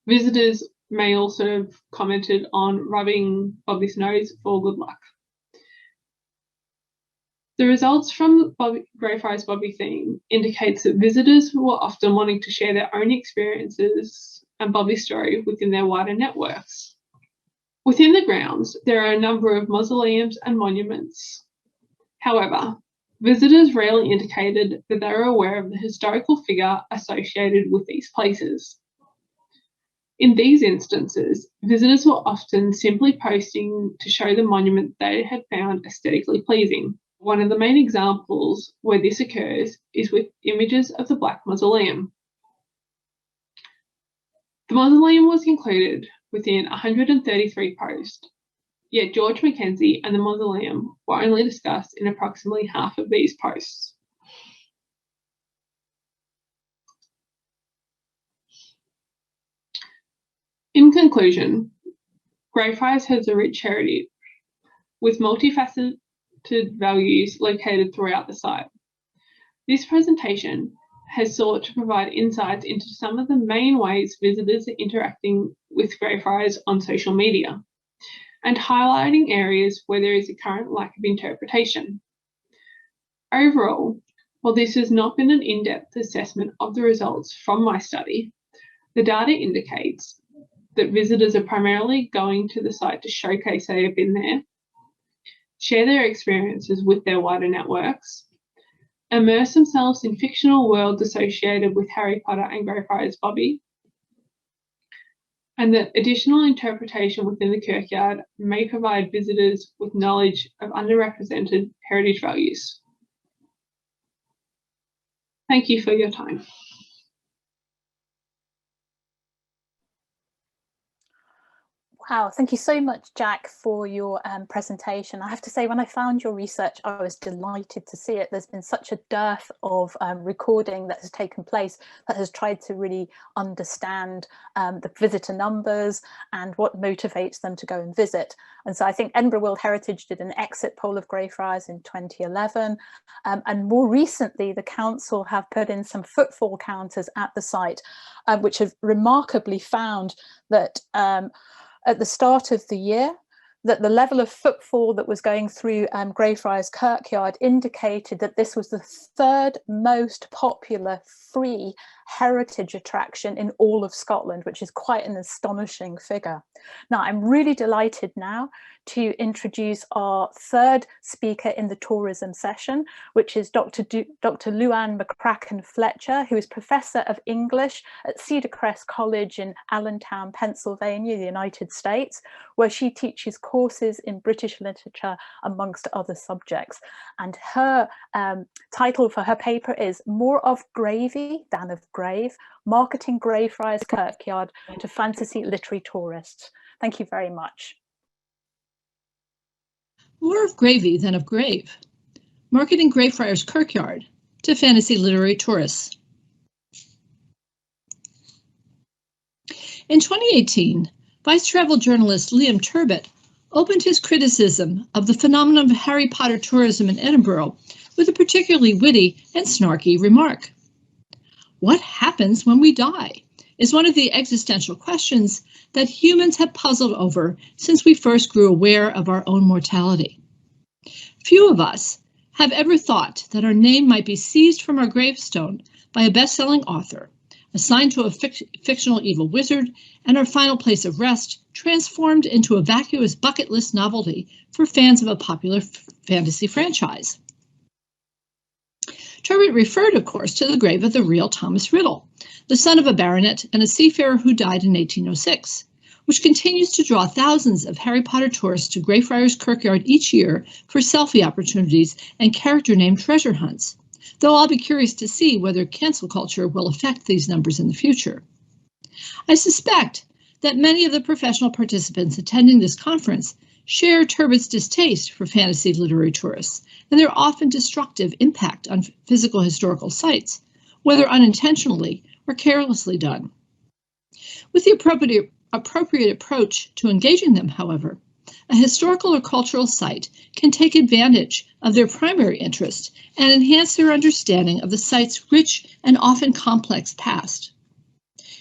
Speaker 3: Visitors may also have commented on rubbing Bobby's nose for good luck. The results from the Greyfriars Bobby theme indicates that visitors were often wanting to share their own experiences and Bobby's story within their wider networks. Within the grounds, there are a number of mausoleums and monuments. However, visitors rarely indicated that they were aware of the historical figure associated with these places. In these instances, visitors were often simply posting to show the monument they had found aesthetically pleasing. One of the main examples where this occurs is with images of the Black Mausoleum. The mausoleum was included within 133 posts, yet George Mackenzie and the mausoleum were only discussed in approximately half of these posts. In conclusion, Greyfriars has a rich heritage with multifaceted values located throughout the site. This presentation has sought to provide insights into some of the main ways visitors are interacting with Greyfriars on social media and highlighting areas where there is a current lack of interpretation. Overall, while this has not been an in-depth assessment of the results from my study, the data indicates that visitors are primarily going to the site to showcase they have been there, share their experiences with their wider networks, immerse themselves in fictional worlds associated with Harry Potter and Greyfriars Bobby, and that additional interpretation within the Kirkyard may provide visitors with knowledge of underrepresented heritage values. Thank you for your time.
Speaker 1: Wow, thank you so much, Jack, for your presentation. I have to say, when I found your research, I was delighted to see it. There's been such a dearth of recording that has taken place that has tried to really understand the visitor numbers and what motivates them to go and visit. And so I think Edinburgh World Heritage did an exit poll of Greyfriars in 2011. And more recently, the council have put in some footfall counters at the site, which have remarkably found that at the start of the year, that the level of footfall that was going through Greyfriars Kirkyard indicated that this was the third most popular free heritage attraction in all of Scotland, which is quite an astonishing figure. Now, I'm really delighted now to introduce our third speaker in the tourism session, which is Dr. Luann McCracken-Fletcher, who is Professor of English at Cedar Crest College in Allentown, Pennsylvania, the United States, where she teaches courses in British literature, amongst other subjects. And her title for her paper is More of Gravy Than of Grave, Marketing Greyfriars Kirkyard to Fantasy Literary Tourists. Thank you very much.
Speaker 4: More of Gravy Than of Grave, Marketing Greyfriars Kirkyard to Fantasy Literary Tourists. In 2018, Vice travel journalist Liam Turbot opened his criticism of the phenomenon of Harry Potter tourism in Edinburgh with a particularly witty and snarky remark. What happens when we die is one of the existential questions that humans have puzzled over since we first grew aware of our own mortality. Few of us have ever thought that our name might be seized from our gravestone by a best-selling author, assigned to a fictional evil wizard, and our final place of rest transformed into a vacuous bucket list novelty for fans of a popular fantasy franchise. Turbot referred, of course, to the grave of the real Thomas Riddle, the son of a baronet and a seafarer who died in 1806, which continues to draw thousands of Harry Potter tourists to Greyfriars Kirkyard each year for selfie opportunities and character-named treasure hunts, though I'll be curious to see whether cancel culture will affect these numbers in the future. I suspect that many of the professional participants attending this conference share Turbot's distaste for fantasy literary tourists and their often destructive impact on physical historical sites, whether unintentionally or carelessly done. With the appropriate approach to engaging them, however, a historical or cultural site can take advantage of their primary interest and enhance their understanding of the site's rich and often complex past.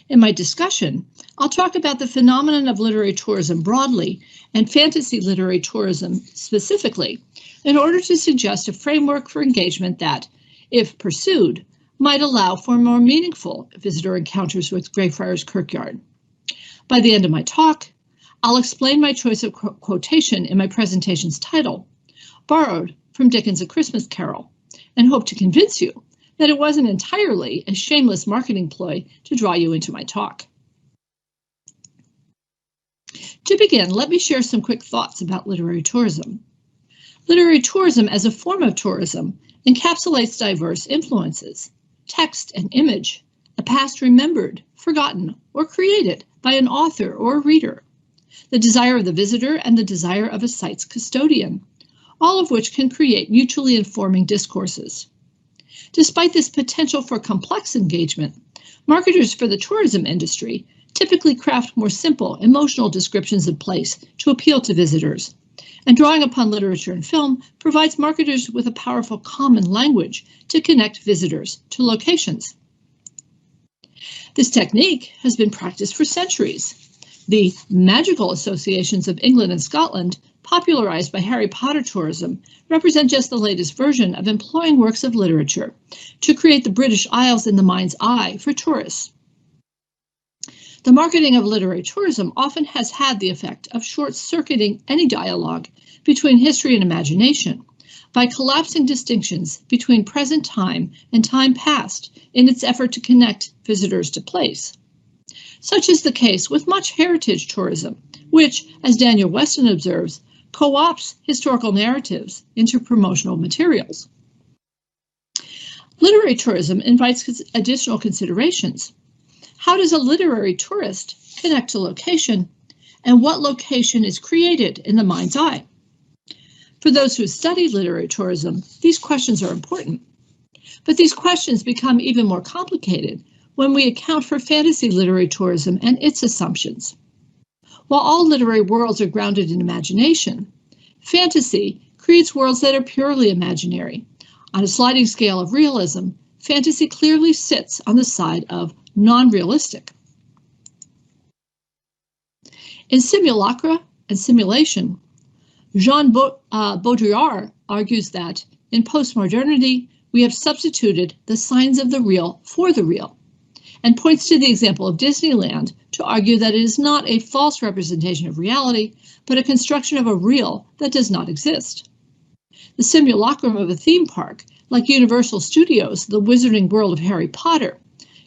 Speaker 4: In my discussion, I'll talk about the phenomenon of literary tourism broadly and fantasy literary tourism specifically, in order to suggest a framework for engagement that, if pursued, might allow for more meaningful visitor encounters with Greyfriars Kirkyard. By the end of my talk, I'll explain my choice of quotation in my presentation's title, borrowed from Dickens' A Christmas Carol, and hope to convince you that it wasn't entirely a shameless marketing ploy to draw you into my talk. To begin, let me share some quick thoughts about literary tourism. Literary tourism as a form of tourism encapsulates diverse influences, text and image, a past remembered, forgotten, or created by an author or a reader, the desire of the visitor and the desire of a site's custodian, all of which can create mutually informing discourses. Despite this potential for complex engagement, marketers for the tourism industry typically craft more simple, emotional descriptions of place to appeal to visitors, and drawing upon literature and film provides marketers with a powerful common language to connect visitors to locations. This technique has been practiced for centuries. The magical associations of England and Scotland, popularized by Harry Potter tourism, represent just the latest version of employing works of literature to create the British Isles in the mind's eye for tourists. The marketing of literary tourism often has had the effect of short-circuiting any dialogue between history and imagination by collapsing distinctions between present time and time past in its effort to connect visitors to place. Such is the case with much heritage tourism, which, as Daniel Weston observes, co-opts historical narratives into promotional materials. Literary tourism invites additional considerations. How does a literary tourist connect to location, and what location is created in the mind's eye? For those who study literary tourism, these questions are important. But these questions become even more complicated when we account for fantasy literary tourism and its assumptions. While all literary worlds are grounded in imagination, fantasy creates worlds that are purely imaginary. On a sliding scale of realism, fantasy clearly sits on the side of non-realistic. In Simulacra and Simulation, Jean Baudrillard argues that in postmodernity, we have substituted the signs of the real for the real, and points to the example of Disneyland to argue that it is not a false representation of reality, but a construction of a real that does not exist. The simulacrum of a theme park, like Universal Studios' The Wizarding World of Harry Potter,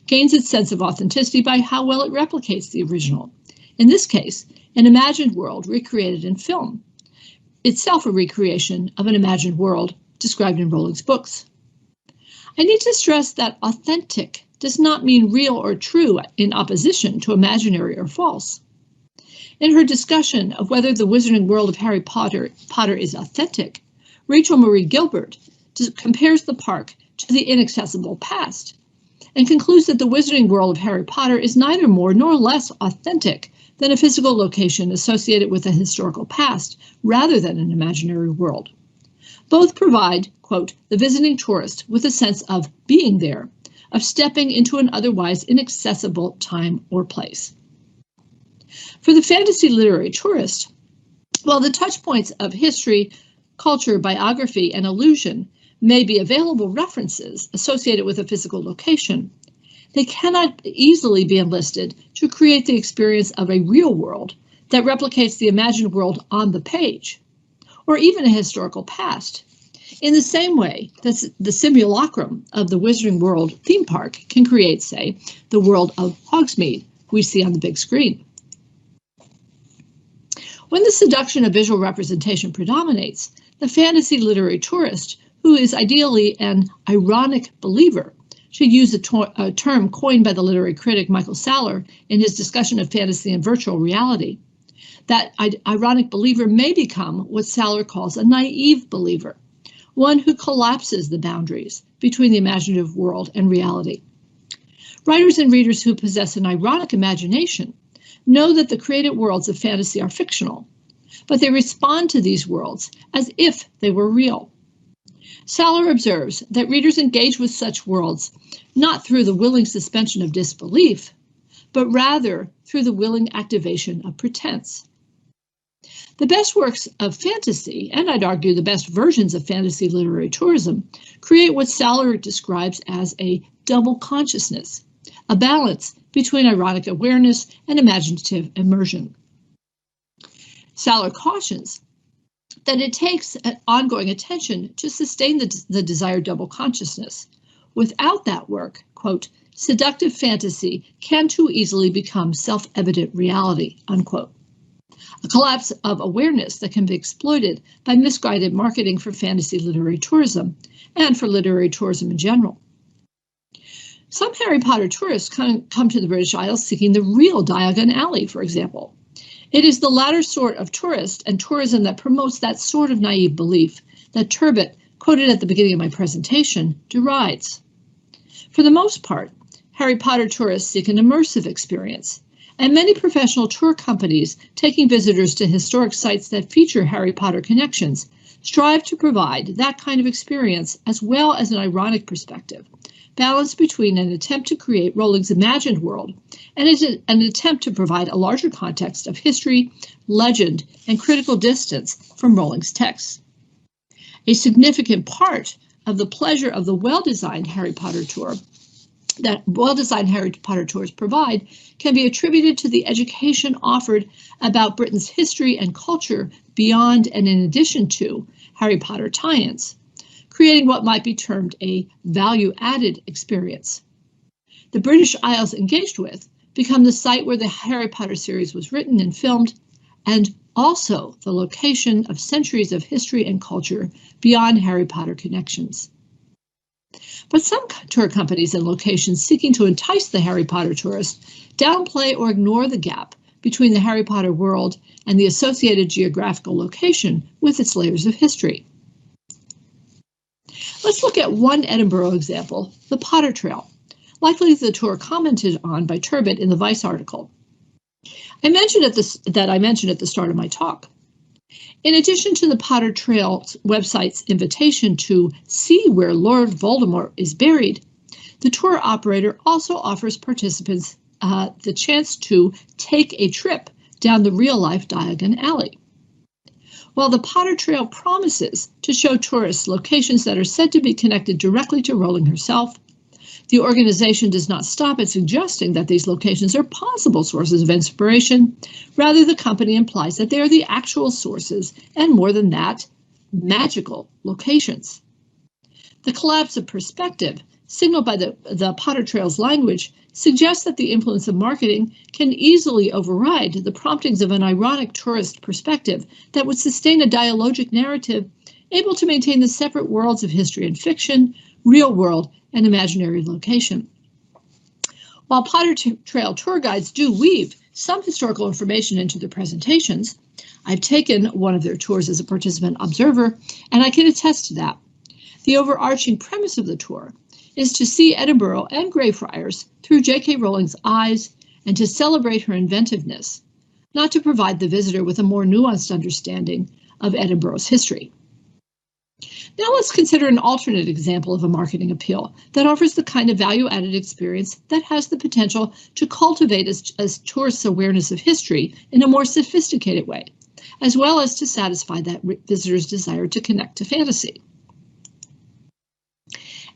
Speaker 4: gains its sense of authenticity by how well it replicates the original. In this case, an imagined world recreated in film, itself a recreation of an imagined world described in Rowling's books. I need to stress that authentic does not mean real or true in opposition to imaginary or false. In her discussion of whether the Wizarding World of Harry Potter is authentic, Rachel Marie Gilbert compares the park to the inaccessible past and concludes that the Wizarding World of Harry Potter is neither more nor less authentic than a physical location associated with a historical past rather than an imaginary world. Both provide, quote, the visiting tourist with a sense of being there, of stepping into an otherwise inaccessible time or place. For the fantasy literary tourist, while the touch points of history, culture, biography, and illusion may be available references associated with a physical location, they cannot easily be enlisted to create the experience of a real world that replicates the imagined world on the page, or even a historical past, in the same way that the simulacrum of the Wizarding World theme park can create, say, the world of Hogsmeade we see on the big screen. When the seduction of visual representation predominates, the fantasy literary tourist, who is ideally an ironic believer, to use a term coined by the literary critic Michael Saller in his discussion of fantasy and virtual reality, that ironic believer may become what Saller calls a naive believer, one who collapses the boundaries between the imaginative world and reality. Writers and readers who possess an ironic imagination know that the created worlds of fantasy are fictional, but they respond to these worlds as if they were real. Saller observes that readers engage with such worlds not through the willing suspension of disbelief, but rather through the willing activation of pretense. The best works of fantasy, and I'd argue the best versions of fantasy literary tourism, create what Saller describes as a double consciousness, a balance between ironic awareness and imaginative immersion. Saller cautions that it takes an ongoing attention to sustain the desired double consciousness. Without that work, quote, seductive fantasy can too easily become self-evident reality, unquote. A collapse of awareness that can be exploited by misguided marketing for fantasy literary tourism and for literary tourism in general. Some Harry Potter tourists come to the British Isles seeking the real Diagon Alley, for example. It is the latter sort of tourist and tourism that promotes that sort of naive belief that Turbot, quoted at the beginning of my presentation, derides. For the most part, Harry Potter tourists seek an immersive experience, and many professional tour companies taking visitors to historic sites that feature Harry Potter connections strive to provide that kind of experience as well as an ironic perspective, balanced between an attempt to create Rowling's imagined world and an attempt to provide a larger context of history, legend, and critical distance from Rowling's texts. A significant part of the pleasure of the well-designed Harry Potter tour that well-designed Harry Potter tours provide can be attributed to the education offered about Britain's history and culture beyond and in addition to Harry Potter tie-ins, creating what might be termed a value-added experience. The British Isles engaged with become the site where the Harry Potter series was written and filmed, and also the location of centuries of history and culture beyond Harry Potter connections. But some tour companies and locations seeking to entice the Harry Potter tourist downplay or ignore the gap between the Harry Potter world and the associated geographical location with its layers of history. Let's look at one Edinburgh example, the Potter Trail, likely the tour commented on by Turbot in the Vice article. I mentioned at the start of my talk. In addition to the Potter Trail website's invitation to see where Lord Voldemort is buried, the tour operator also offers participants the chance to take a trip down the real-life Diagon Alley. While the Potter Trail promises to show tourists locations that are said to be connected directly to Rowling herself, the organization does not stop at suggesting that these locations are possible sources of inspiration. Rather, the company implies that they are the actual sources, and more than that, magical locations. The collapse of perspective, signaled by the Potter Trail's language, suggests that the influence of marketing can easily override the promptings of an ironic tourist perspective that would sustain a dialogic narrative able to maintain the separate worlds of history and fiction, real world, and imaginary location. While Potter Trail tour guides do weave some historical information into their presentations, I've taken one of their tours as a participant observer, and I can attest to that. The overarching premise of the tour is to see Edinburgh and Greyfriars through J.K. Rowling's eyes and to celebrate her inventiveness, not to provide the visitor with a more nuanced understanding of Edinburgh's history. Now let's consider an alternate example of a marketing appeal that offers the kind of value-added experience that has the potential to cultivate a tourist's awareness of history in a more sophisticated way, as well as to satisfy that visitor's desire to connect to fantasy.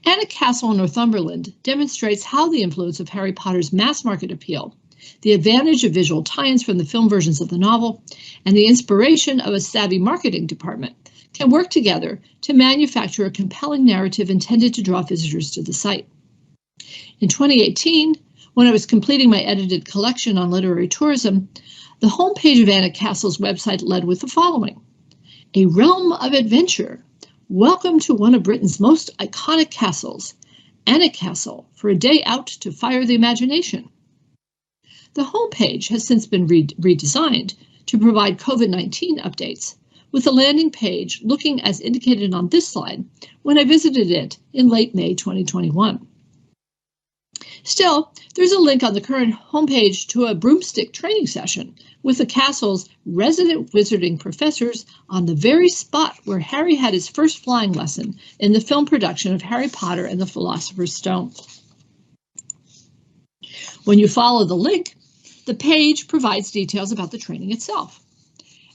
Speaker 4: Anna Castle in Northumberland demonstrates how the influence of Harry Potter's mass market appeal, the advantage of visual tie-ins from the film versions of the novel, and the inspiration of a savvy marketing department can work together to manufacture a compelling narrative intended to draw visitors to the site. In 2018, when I was completing my edited collection on literary tourism, the homepage of Anna Castle's website led with the following: "A realm of adventure. Welcome to one of Britain's most iconic castles, Anna Castle, for a day out to fire the imagination." The homepage has since been redesigned to provide COVID-19 updates, with the landing page looking as indicated on this slide when I visited it in late May 2021. Still, there's a link on the current homepage to a broomstick training session with the castle's resident wizarding professors on the very spot where Harry had his first flying lesson in the film production of Harry Potter and the Philosopher's Stone. When you follow the link, the page provides details about the training itself.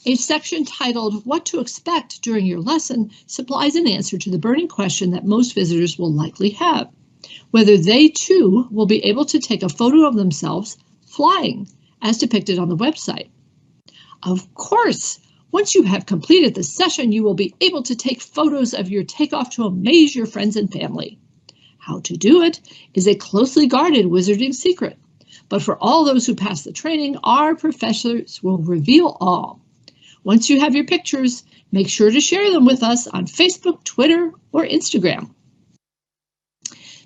Speaker 4: A section titled "What to Expect During Your Lesson" supplies an answer to the burning question that most visitors will likely have: whether they too will be able to take a photo of themselves flying, as depicted on the website. Of course, once you have completed the session, you will be able to take photos of your takeoff to amaze your friends and family. How to do it is a closely guarded wizarding secret, but for all those who pass the training, our professors will reveal all. Once you have your pictures, make sure to share them with us on Facebook, Twitter, or Instagram.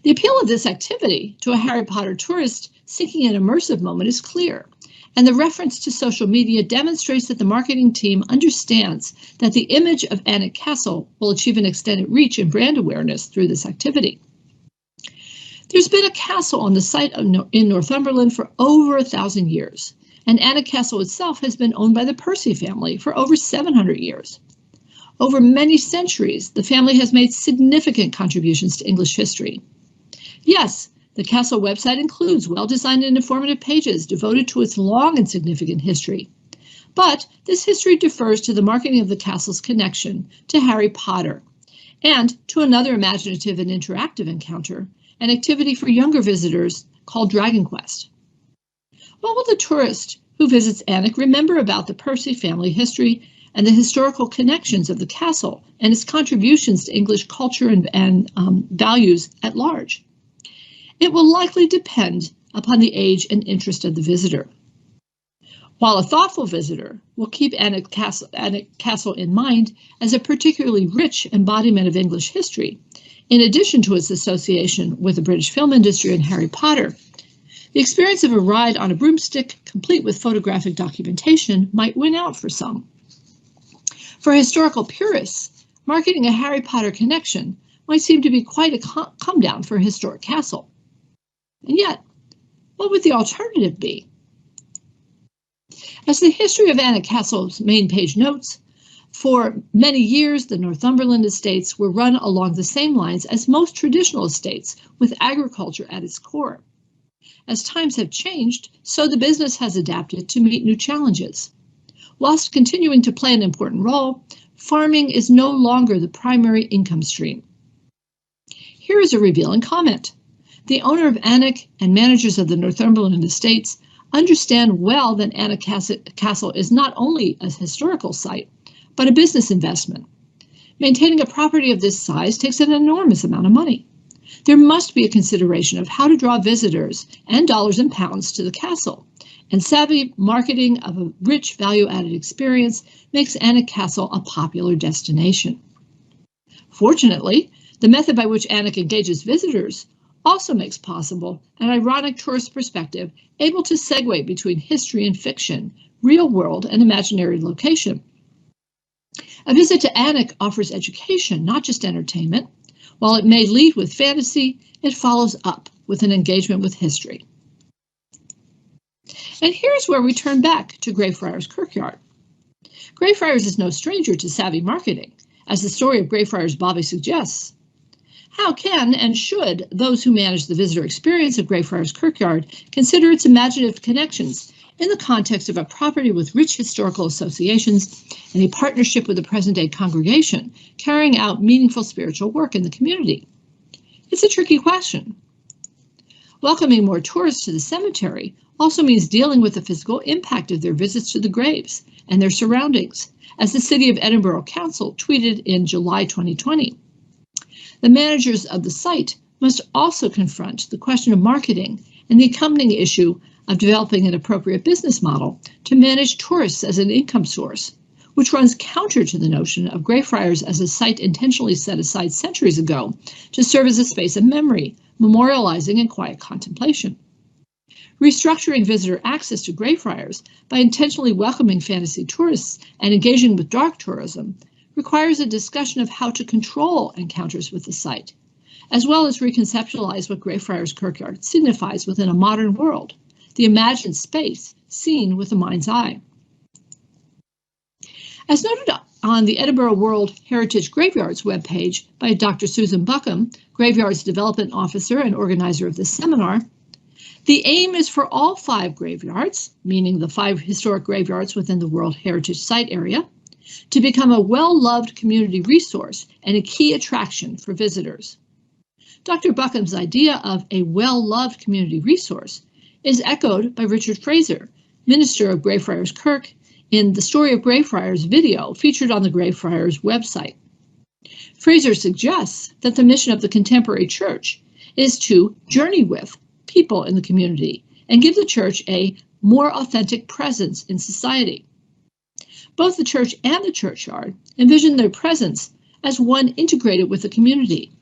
Speaker 4: The appeal of this activity to a Harry Potter tourist seeking an immersive moment is clear, and the reference to social media demonstrates that the marketing team understands that the image of Alnwick Castle will achieve an extended reach and brand awareness through this activity. There's been a castle on the site in Northumberland for over 1,000 years, and Alnwick Castle itself has been owned by the Percy family for over 700 years. Over many centuries, the family has made significant contributions to English history. Yes, the castle website includes well-designed and informative pages devoted to its long and significant history. But this history defers to the marketing of the castle's connection to Harry Potter and to another imaginative and interactive encounter, an activity for younger visitors called Dragon Quest. What will the tourist who visits Alnwick remember about the Percy family history and the historical connections of the castle and its contributions to English culture and values at large? It will likely depend upon the age and interest of the visitor. While a thoughtful visitor will keep Alnwick Castle in mind as a particularly rich embodiment of English history, in addition to its association with the British film industry and Harry Potter, the experience of a ride on a broomstick, complete with photographic documentation, might win out for some. For historical purists, marketing a Harry Potter connection might seem to be quite a come down for a historic castle. And yet, what would the alternative be? As the history of Alnwick Castle's main page notes, for many years the Northumberland estates were run along the same lines as most traditional estates, with agriculture at its core. As times have changed, so the business has adapted to meet new challenges. Whilst continuing to play an important role, farming is no longer the primary income stream. Here is a revealing comment. The owner of Alnwick and managers of the Northumberland estates understand well that Alnwick Castle is not only a historical site, but a business investment. Maintaining a property of this size takes an enormous amount of money. There must be a consideration of how to draw visitors and dollars and pounds to the castle, and savvy marketing of a rich value-added experience makes Alnwick Castle a popular destination. Fortunately, the method by which Alnwick engages visitors also makes possible an ironic tourist perspective able to segue between history and fiction, real world and imaginary location. A visit to Alnwick offers education, not just entertainment. While it may lead with fantasy, it follows up with an engagement with history. And here's where we turn back to Greyfriars Kirkyard. Greyfriars is no stranger to savvy marketing, as the story of Greyfriars Bobby suggests. How can and should those who manage the visitor experience of Greyfriars Kirkyard consider its imaginative connections in the context of a property with rich historical associations and a partnership with the present-day congregation carrying out meaningful spiritual work in the community? It's a tricky question. Welcoming more tourists to the cemetery also means dealing with the physical impact of their visits to the graves and their surroundings, as the City of Edinburgh Council tweeted in July 2020. The managers of the site must also confront the question of marketing and the accompanying issue of developing an appropriate business model to manage tourists as an income source, which runs counter to the notion of Greyfriars as a site intentionally set aside centuries ago to serve as a space of memory, memorializing and quiet contemplation. Restructuring visitor access to Greyfriars by intentionally welcoming fantasy tourists and engaging with dark tourism requires a discussion of how to control encounters with the site, as well as reconceptualize what Greyfriars Kirkyard signifies within a modern world, the imagined space seen with the mind's eye. As noted on the Edinburgh World Heritage Graveyards webpage by Dr. Susan Buckham, Graveyards Development Officer and organizer of this seminar, The aim is for all 5 graveyards, meaning the 5 historic graveyards within the World Heritage Site area, to become a well-loved community resource and a key attraction for visitors. Dr. Buckham's idea of a well-loved community resource is echoed by Richard Fraser, minister of Greyfriars Kirk, in the Story of Greyfriars video featured on the Greyfriars website. Fraser suggests that the mission of the contemporary church is to journey with people in the community and give the church a more authentic presence in society. Both the church and the churchyard envision their presence as one integrated with the community.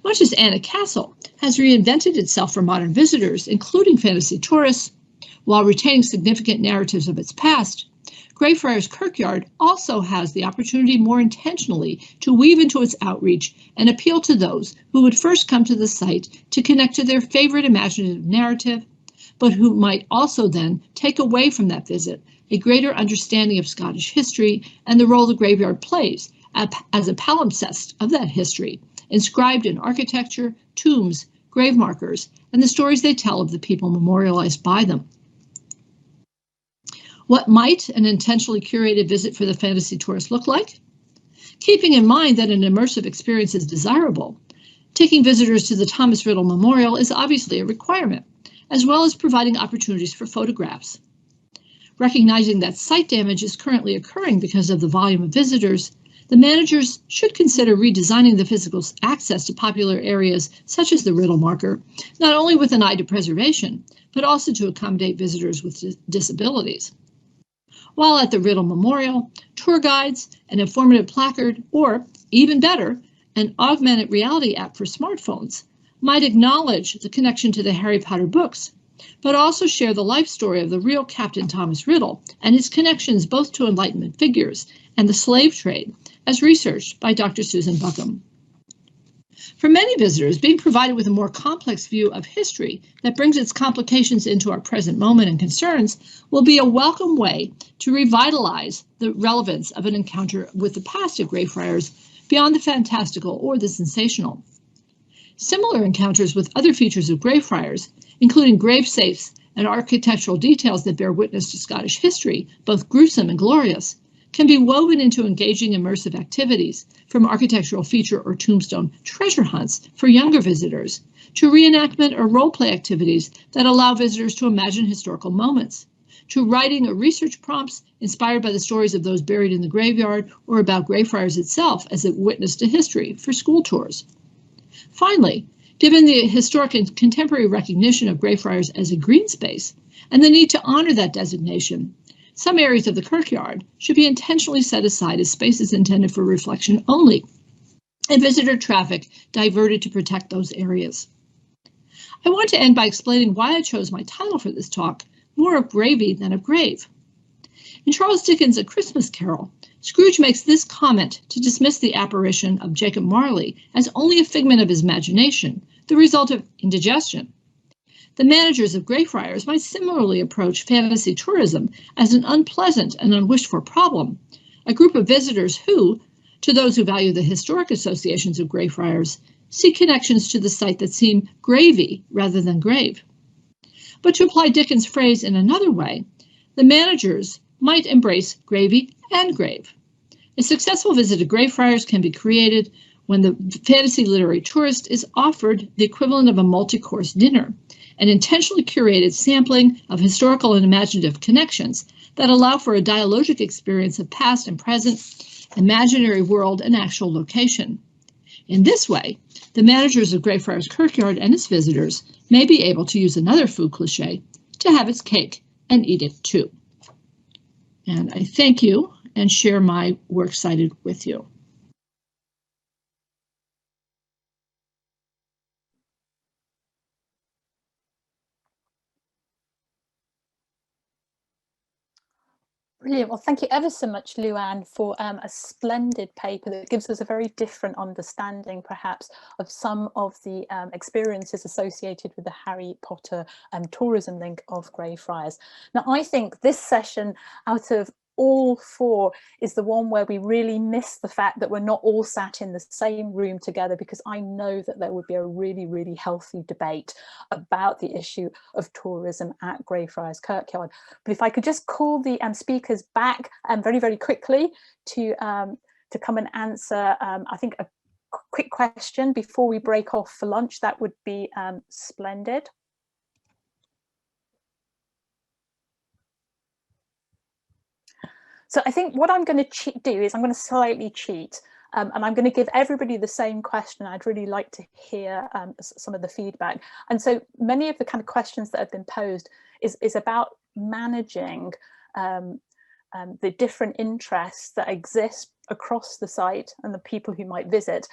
Speaker 4: Much as Anna Castle has reinvented itself for modern visitors, including fantasy tourists, while retaining significant narratives of its past, Greyfriars Kirkyard also has the opportunity more intentionally to weave into its outreach and appeal to those who would first come to the site to connect to their favorite imaginative narrative, but who might also then take away from that visit a greater understanding of Scottish history and the role the graveyard plays as a palimpsest of that history, inscribed in architecture, tombs, grave markers, and the stories they tell of the people memorialized by them. What might an intentionally curated visit for the fantasy tourist look like? Keeping in mind that an immersive experience is desirable, taking visitors to the Thomas Riddle Memorial is obviously a requirement, as well as providing opportunities for photographs. Recognizing that site damage is currently occurring because of the volume of visitors, the managers should consider redesigning the physical access to popular areas such as the Riddle Marker, not only with an eye to preservation, but also to accommodate visitors with disabilities. While at the Riddle Memorial, tour guides, an informative placard, or, even better, an augmented reality app for smartphones might acknowledge the connection to the Harry Potter books, but also share the life story of the real Captain Thomas Riddle and his connections both to Enlightenment figures and the slave trade, as researched by Dr. Susan Buckham. For many visitors, being provided with a more complex view of history that brings its complications into our present moment and concerns will be a welcome way to revitalize the relevance of an encounter with the past of Greyfriars beyond the fantastical or the sensational. Similar encounters with other features of Greyfriars, including grave safes and architectural details that bear witness to Scottish history, both gruesome and glorious, can be woven into engaging immersive activities, from architectural feature or tombstone treasure hunts for younger visitors, to reenactment or role-play activities that allow visitors to imagine historical moments, to writing or research prompts inspired by the stories of those buried in the graveyard or about Greyfriars itself as a witness to history for school tours. Finally, given the historic and contemporary recognition of Greyfriars as a green space and the need to honor that designation, some areas of the Kirkyard should be intentionally set aside as spaces intended for reflection only, and visitor traffic diverted to protect those areas. I want to end by explaining why I chose my title for this talk, More of Gravy Than of Grave. In Charles Dickens' A Christmas Carol, Scrooge makes this comment to dismiss the apparition of Jacob Marley as only a figment of his imagination, the result of indigestion. The managers of Greyfriars might similarly approach fantasy tourism as an unpleasant and unwished-for problem, a group of visitors who, to those who value the historic associations of Greyfriars, see connections to the site that seem gravy rather than grave. But to apply Dickens' phrase in another way, the managers might embrace gravy and grave. A successful visit to Greyfriars can be created when the fantasy literary tourist is offered the equivalent of a multi-course dinner, an intentionally curated sampling of historical and imaginative connections that allow for a dialogic experience of past and present, imaginary world, and actual location. In this way, the managers of Greyfriars Kirkyard and its visitors may be able to use another food cliché to have its cake and eat it too. And I thank you and share my works cited with you.
Speaker 1: Brilliant. Well, thank you ever so much, Luann, for a splendid paper that gives us a very different understanding, perhaps, of some of the experiences associated with the Harry Potter tourism link of Greyfriars. Now, I think this session, out of all for is the one where we really miss the fact that we're not all sat in the same room together, because I know that there would be a really, really healthy debate about the issue of tourism at Greyfriars Kirkyard. But if I could just call the speakers back very, very quickly to come and answer, I think, a quick question before we break off for lunch, that would be splendid. So I think what I'm going to do is I'm going to slightly cheat, and I'm going to give everybody the same question. I'd really like to hear some of the feedback. And so many of the kind of questions that have been posed is about managing the different interests that exist across the site and the people who might visit,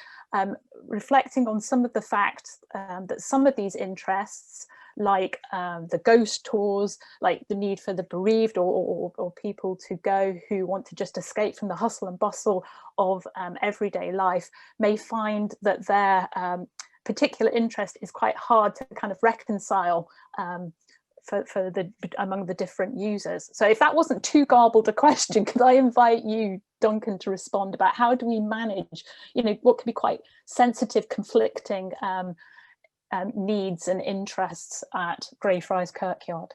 Speaker 1: reflecting on some of the facts that some of these interests, like the ghost tours, like the need for the bereaved or people to go who want to just escape from the hustle and bustle of everyday life, may find that their particular interest is quite hard to kind of reconcile among the different users. So if that wasn't too garbled a question, could I invite you, Duncan, to respond about how do we manage, what can be quite sensitive, conflicting needs and interests at Greyfriars Kirkyard?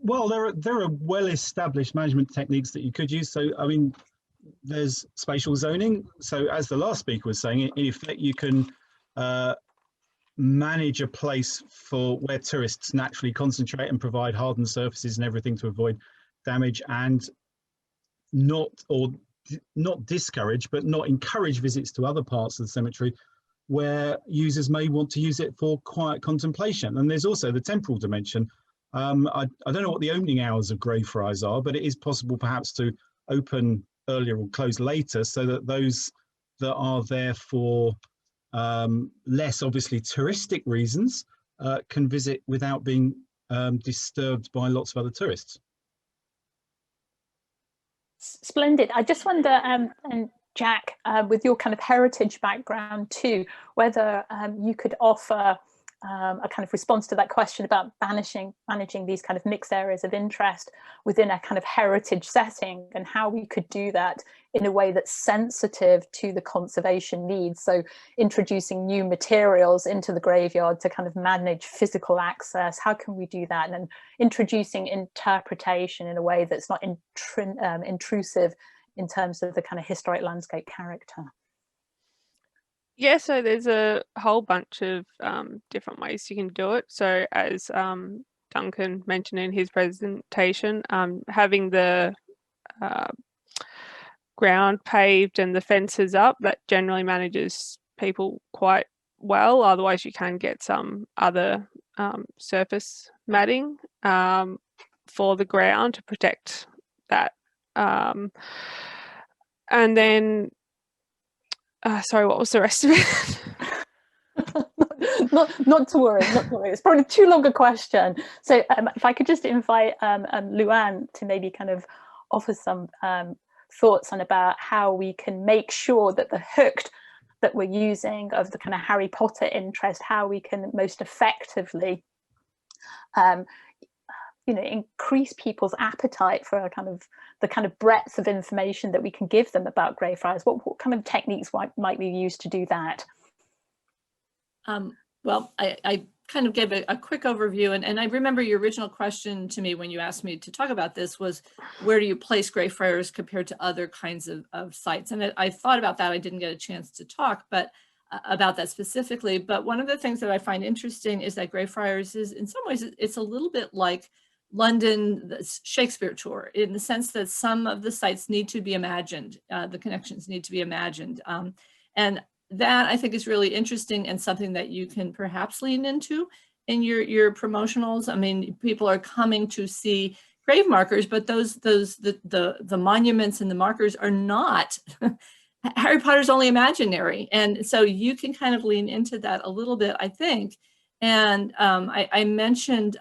Speaker 2: Well, there are well-established management techniques that you could use. So, I mean, there's spatial zoning. So, as the last speaker was saying, in effect, you can manage a place for where tourists naturally concentrate and provide hardened surfaces and everything to avoid damage, and not discourage, but not encourage visits to other parts of the cemetery where users may want to use it for quiet contemplation. And there's also the temporal dimension. I don't know what the opening hours of Greyfriars are, but it is possible perhaps to open earlier or close later, so that those that are there for less obviously touristic reasons can visit without being disturbed by lots of other tourists.
Speaker 1: Splendid. I just wonder, and Jack, with your kind of heritage background too, whether you could offer a kind of response to that question about managing these kind of mixed areas of interest within a kind of heritage setting, and how we could do that in a way that's sensitive to the conservation needs. So introducing new materials into the graveyard to kind of manage physical access, how can we do that? And then introducing interpretation in a way that's not intrusive in terms of the kind of historic landscape character.
Speaker 5: Yeah, so there's a whole bunch of different ways you can do it. So as Duncan mentioned in his presentation, having the ground paved and the fences up, that generally manages people quite well. Otherwise you can get some other surface matting for the ground to protect that. And then sorry, what was the rest of it?
Speaker 1: not to worry, not to worry. It's probably too long a question. So if I could just invite Luann to maybe kind of offer some thoughts on about how we can make sure that the hook that we're using of the kind of Harry Potter interest, how we can most effectively increase people's appetite for the kind of breadth of information that we can give them about Greyfriars. What kind of techniques might we use to do that?
Speaker 4: Well, I kind of gave a quick overview, and I remember your original question to me when you asked me to talk about this was, where do you place Greyfriars compared to other kinds of sites? And I thought about that. I didn't get a chance to talk about that specifically, but one of the things that I find interesting is that Greyfriars is, in some ways, it's a little bit like London, the Shakespeare tour, in the sense that some of the sites need to be imagined, the connections need to be imagined. And that I think is really interesting, and something that you can perhaps lean into in your promotionals. I mean, people are coming to see grave markers, but the monuments and the markers are not. Harry Potter's only imaginary. And so you can kind of lean into that a little bit, I think. And I mentioned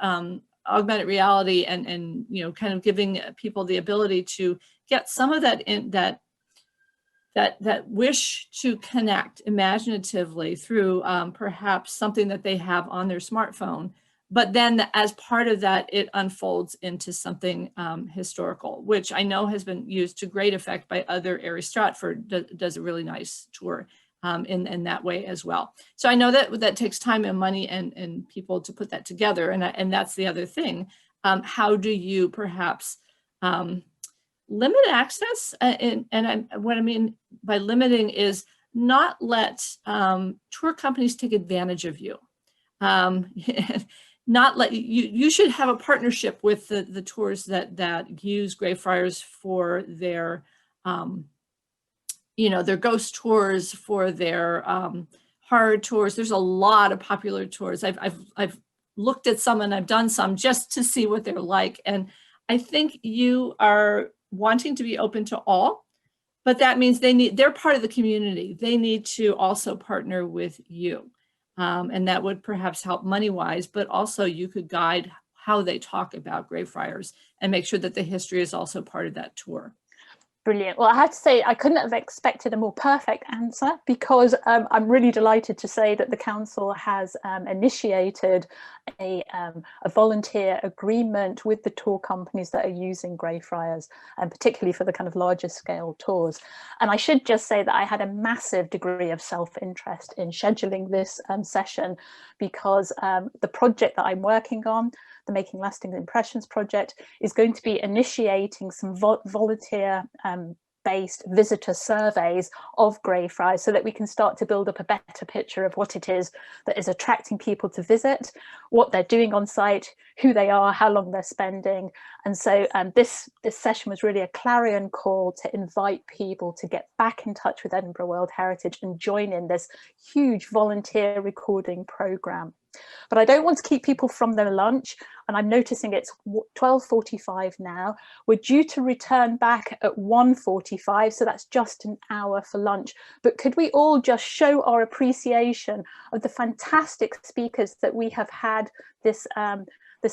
Speaker 4: augmented reality and kind of giving people the ability to get some of that that wish to connect imaginatively through perhaps something that they have on their smartphone, but then as part of that, it unfolds into something historical, which I know has been used to great effect by other areas. Stratford does a really nice tour in that way as well. So I know that takes time and money and people to put that together. And that's the other thing. How do you perhaps limit access? What I mean by limiting is not let tour companies take advantage of you. Not let you should have a partnership with the tours that use Greyfriars for their their ghost tours, for their horror tours. There's a lot of popular tours. I've looked at some and I've done some just to see what they're like. And I think you are wanting to be open to all, but that means they're part of the community. They need to also partner with you. And that would perhaps help money-wise, but also you could guide how they talk about Greyfriars and make sure that the history is also part of that tour.
Speaker 1: Brilliant. Well, I have to say, I couldn't have expected a more perfect answer, because I'm really delighted to say that the council has initiated a volunteer agreement with the tour companies that are using Greyfriars, and particularly for the kind of larger scale tours. And I should just say that I had a massive degree of self-interest in scheduling this session, because the project that I'm working on, the Making Lasting Impressions project, is going to be initiating some volunteer based visitor surveys of Greyfriars, so that we can start to build up a better picture of what it is that is attracting people to visit, what they're doing on site, who they are, how long they're spending. And so this session was really a clarion call to invite people to get back in touch with Edinburgh World Heritage and join in this huge volunteer recording programme. But I don't want to keep people from their lunch, and I'm noticing it's 12:45 now. We're due to return back at 1:45, so that's just an hour for lunch. But could we all just show our appreciation of the fantastic speakers that we have had this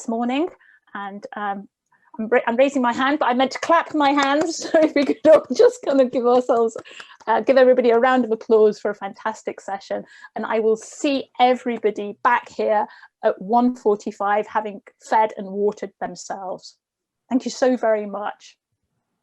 Speaker 1: morning? And I'm raising my hand, but I meant to clap my hands. So if we could all just kind of give everybody a round of applause for a fantastic session. And I will see everybody back here at 1:45, having fed and watered themselves. Thank you so very much.